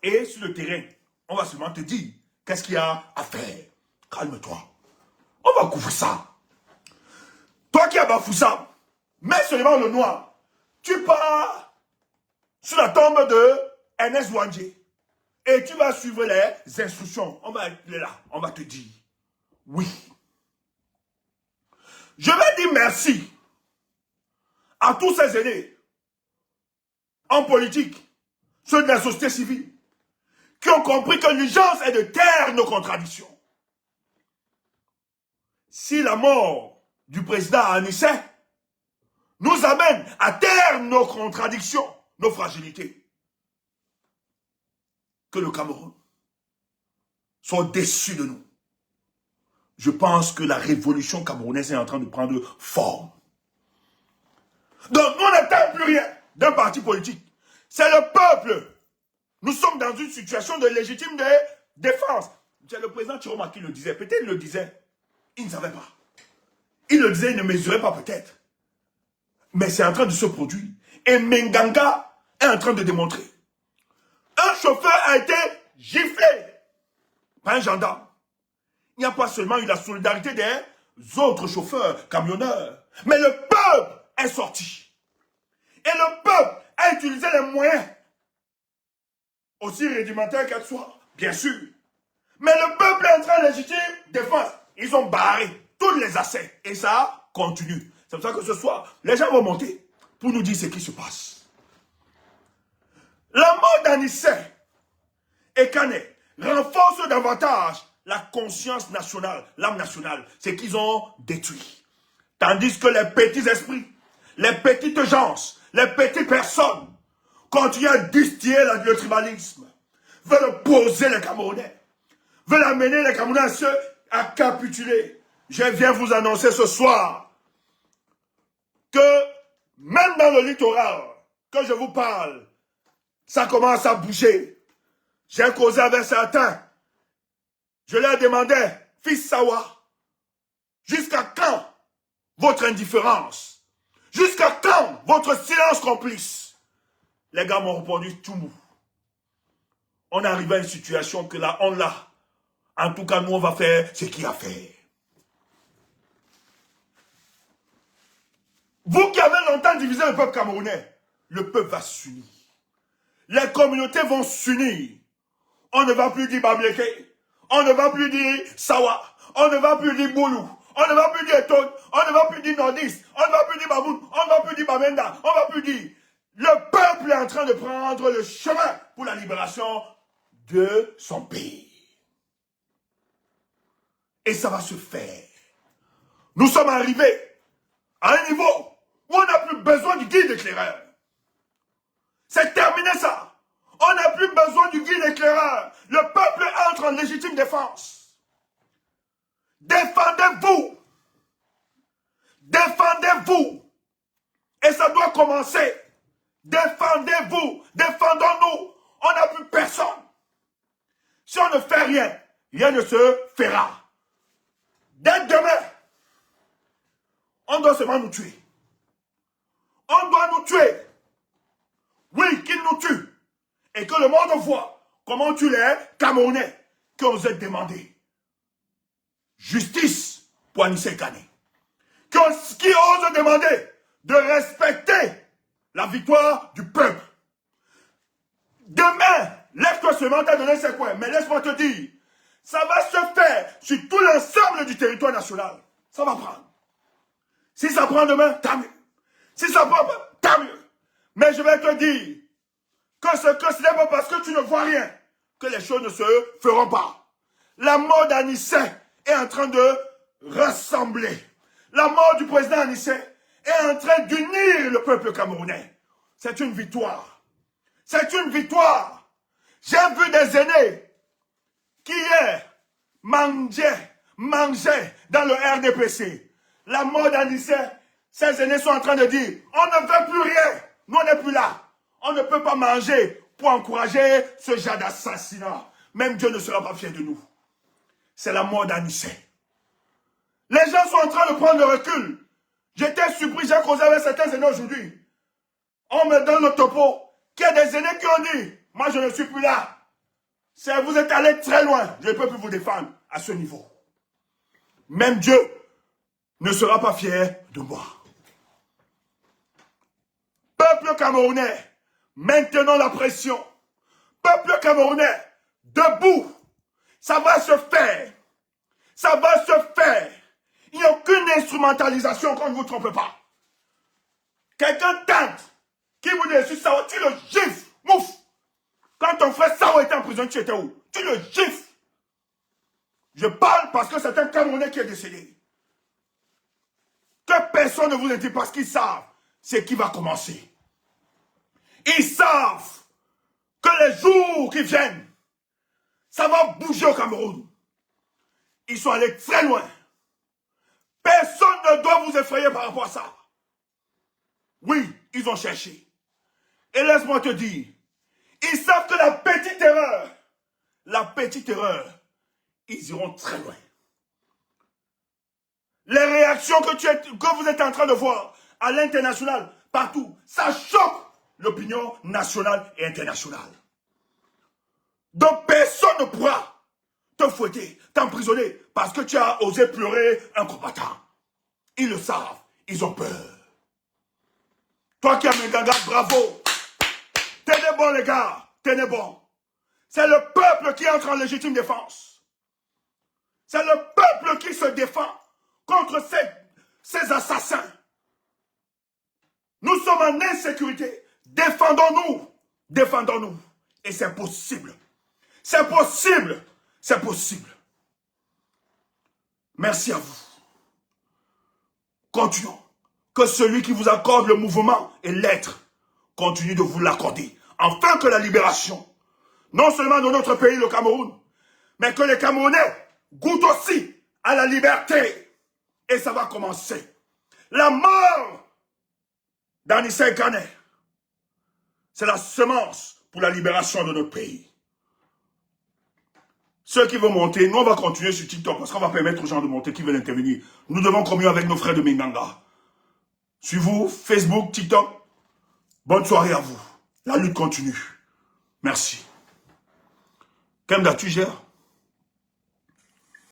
S1: Et sur le terrain, on va seulement te dire qu'est-ce qu'il y a à faire. Calme-toi. On va couvrir ça. Toi qui es à Bafoussa, mets seulement le noir. Tu pars sur la tombe de NS Wandje. Et tu vas suivre les instructions. On va être là. On va te dire oui. Je vais dire merci à tous ces aînés en politique, ceux de la société civile, qui ont compris que l'urgence est de taire nos contradictions. Si la mort du président Anissé nous amène à taire nos contradictions, nos fragilités, que le Cameroun soit déçu de nous. Je pense que la révolution camerounaise est en train de prendre forme. Donc, nous n'attendons plus rien d'un parti politique. C'est le peuple. Nous sommes dans une situation de légitime défense. C'est le président Chiroma qui le disait. Peut-être il le disait. Il ne savait pas. Il le disait, il ne mesurait pas peut-être. Mais c'est en train de se produire. Et Menganga est en train de démontrer. Un chauffeur a été giflé par un gendarme. Il n'y a pas seulement eu la solidarité des autres chauffeurs, camionneurs, mais le peuple est sorti. Et le peuple a utilisé les moyens, aussi rudimentaires qu'elles soient, bien sûr. Mais le peuple est en train de légitime défense. Ils ont barré tous les accès. Et ça continue. C'est pour ça que ce soir, les gens vont monter pour nous dire ce qui se passe. La mort d'Anissé et Canet renforce davantage la conscience nationale, l'âme nationale, c'est qu'ils ont détruit. Tandis que les petits esprits, les petites gens, les petites personnes continuent à distiller le tribalisme, veulent poser les Camerounais, veulent amener les Camerounais à capituler. Je viens vous annoncer ce soir que même dans le littoral, que je vous parle, ça commence à bouger. J'ai causé avec certains. Je leur demandais, fils Sawa, jusqu'à quand votre indifférence? Jusqu'à quand votre silence complice? Les gars m'ont répondu tout mou. On est arrivé à une situation que là, on l'a. En tout cas, nous, on va faire ce qu'il y a à faire. Vous qui avez longtemps divisé le peuple camerounais, le peuple va s'unir. Les communautés vont s'unir. On ne va plus dire Bableke. On ne va plus dire Sawa. On ne va plus dire Boulou. On ne va plus dire Eton. On ne va plus dire Nordis. On ne va plus dire Baboun. On ne va plus dire Bamenda. On ne va plus dire. Le peuple est en train de prendre le chemin pour la libération de son pays. Et ça va se faire. Nous sommes arrivés à un niveau où on n'a plus besoin du guide éclaireur. C'est terminé ça. On n'a plus besoin du guide éclaireur. Le peuple entre en légitime défense. Défendez-vous. Défendez-vous. Et ça doit commencer. Défendez-vous. Défendons-nous. On n'a plus personne. Si on ne fait rien, rien ne se fera. Dès demain, on doit seulement nous tuer. On doit nous tuer. Oui, qu'ils nous tuent. Et que le monde voit comment tu les Camerounais qui osent demander justice pour Anissé Kane. Qui osent demander de respecter la victoire du peuple. Demain, laisse-toi seulement t'a donné ses coins. Mais laisse-moi te dire, ça va se faire sur tout l'ensemble du territoire national. Ça va prendre. Si ça prend demain, tant mieux. Si ça prend pas, tant mieux. Mais je vais te dire que ce n'est pas parce que tu ne vois rien que les choses ne se feront pas. La mort d'Anissé est en train de rassembler. La mort du président Anissé est en train d'unir le peuple camerounais. C'est une victoire. C'est une victoire. J'ai vu des aînés qui hier mangeaient dans le RDPC. La mort d'Anissé, ces aînés sont en train de dire, on ne veut plus rien. Nous, on n'est plus là. On ne peut pas manger pour encourager ce genre d'assassinat. Même Dieu ne sera pas fier de nous. C'est la mort d'Anissé. Les gens sont en train de prendre le recul. J'étais surpris, j'ai causé avec certains aînés aujourd'hui. On me donne le topo. Qu'il y a des aînés qui ont dit, moi je ne suis plus là. Vous êtes allés très loin. Je ne peux plus vous défendre à ce niveau. Même Dieu ne sera pas fier de moi. Peuple camerounais, maintenons la pression. Peuple camerounais, debout. Ça va se faire. Ça va se faire. Il n'y a aucune instrumentalisation quand ne vous trompez pas. Quelqu'un tente qui vous dit, si ça, tu le gifles. Mouf. Quand ton frère Sao était en prison, tu étais où? Tu le gifles. Je parle parce que c'est un Camerounais qui est décédé. Que personne ne vous intime parce qu'ils savent ce qui va commencer. Ils savent que les jours qui viennent, ça va bouger au Cameroun. Ils sont allés très loin. Personne ne doit vous effrayer par rapport à ça. Oui, ils ont cherché. Et laisse-moi te dire, ils savent que la petite erreur, ils iront très loin. Les réactions que vous êtes en train de voir à l'international, partout, ça choque l'opinion nationale et internationale. Donc personne ne pourra te fouetter, t'emprisonner, parce que tu as osé pleurer un combattant. Ils le savent, ils ont peur. Toi qui as mes gars, bravo. Tenez bon les gars, tenez bon. C'est le peuple qui entre en légitime défense. C'est le peuple qui se défend contre ces assassins. Nous sommes en insécurité. Défendons-nous. Défendons-nous. Et c'est possible. C'est possible. C'est possible. Merci à vous. Continuons. Que celui qui vous accorde le mouvement et l'être continue de vous l'accorder. Afin que la libération, non seulement de notre pays, le Cameroun, mais que les Camerounais goûtent aussi à la liberté. Et ça va commencer. La mort d'Anissé Kane, c'est la semence pour la libération de notre pays. Ceux qui veulent monter, nous on va continuer sur TikTok parce qu'on va permettre aux gens de monter qui veulent intervenir. Nous devons communier avec nos frères de Minganga. Suivez-vous, Facebook, TikTok. Bonne soirée à vous. La lutte continue. Merci. Kemda, tu gères?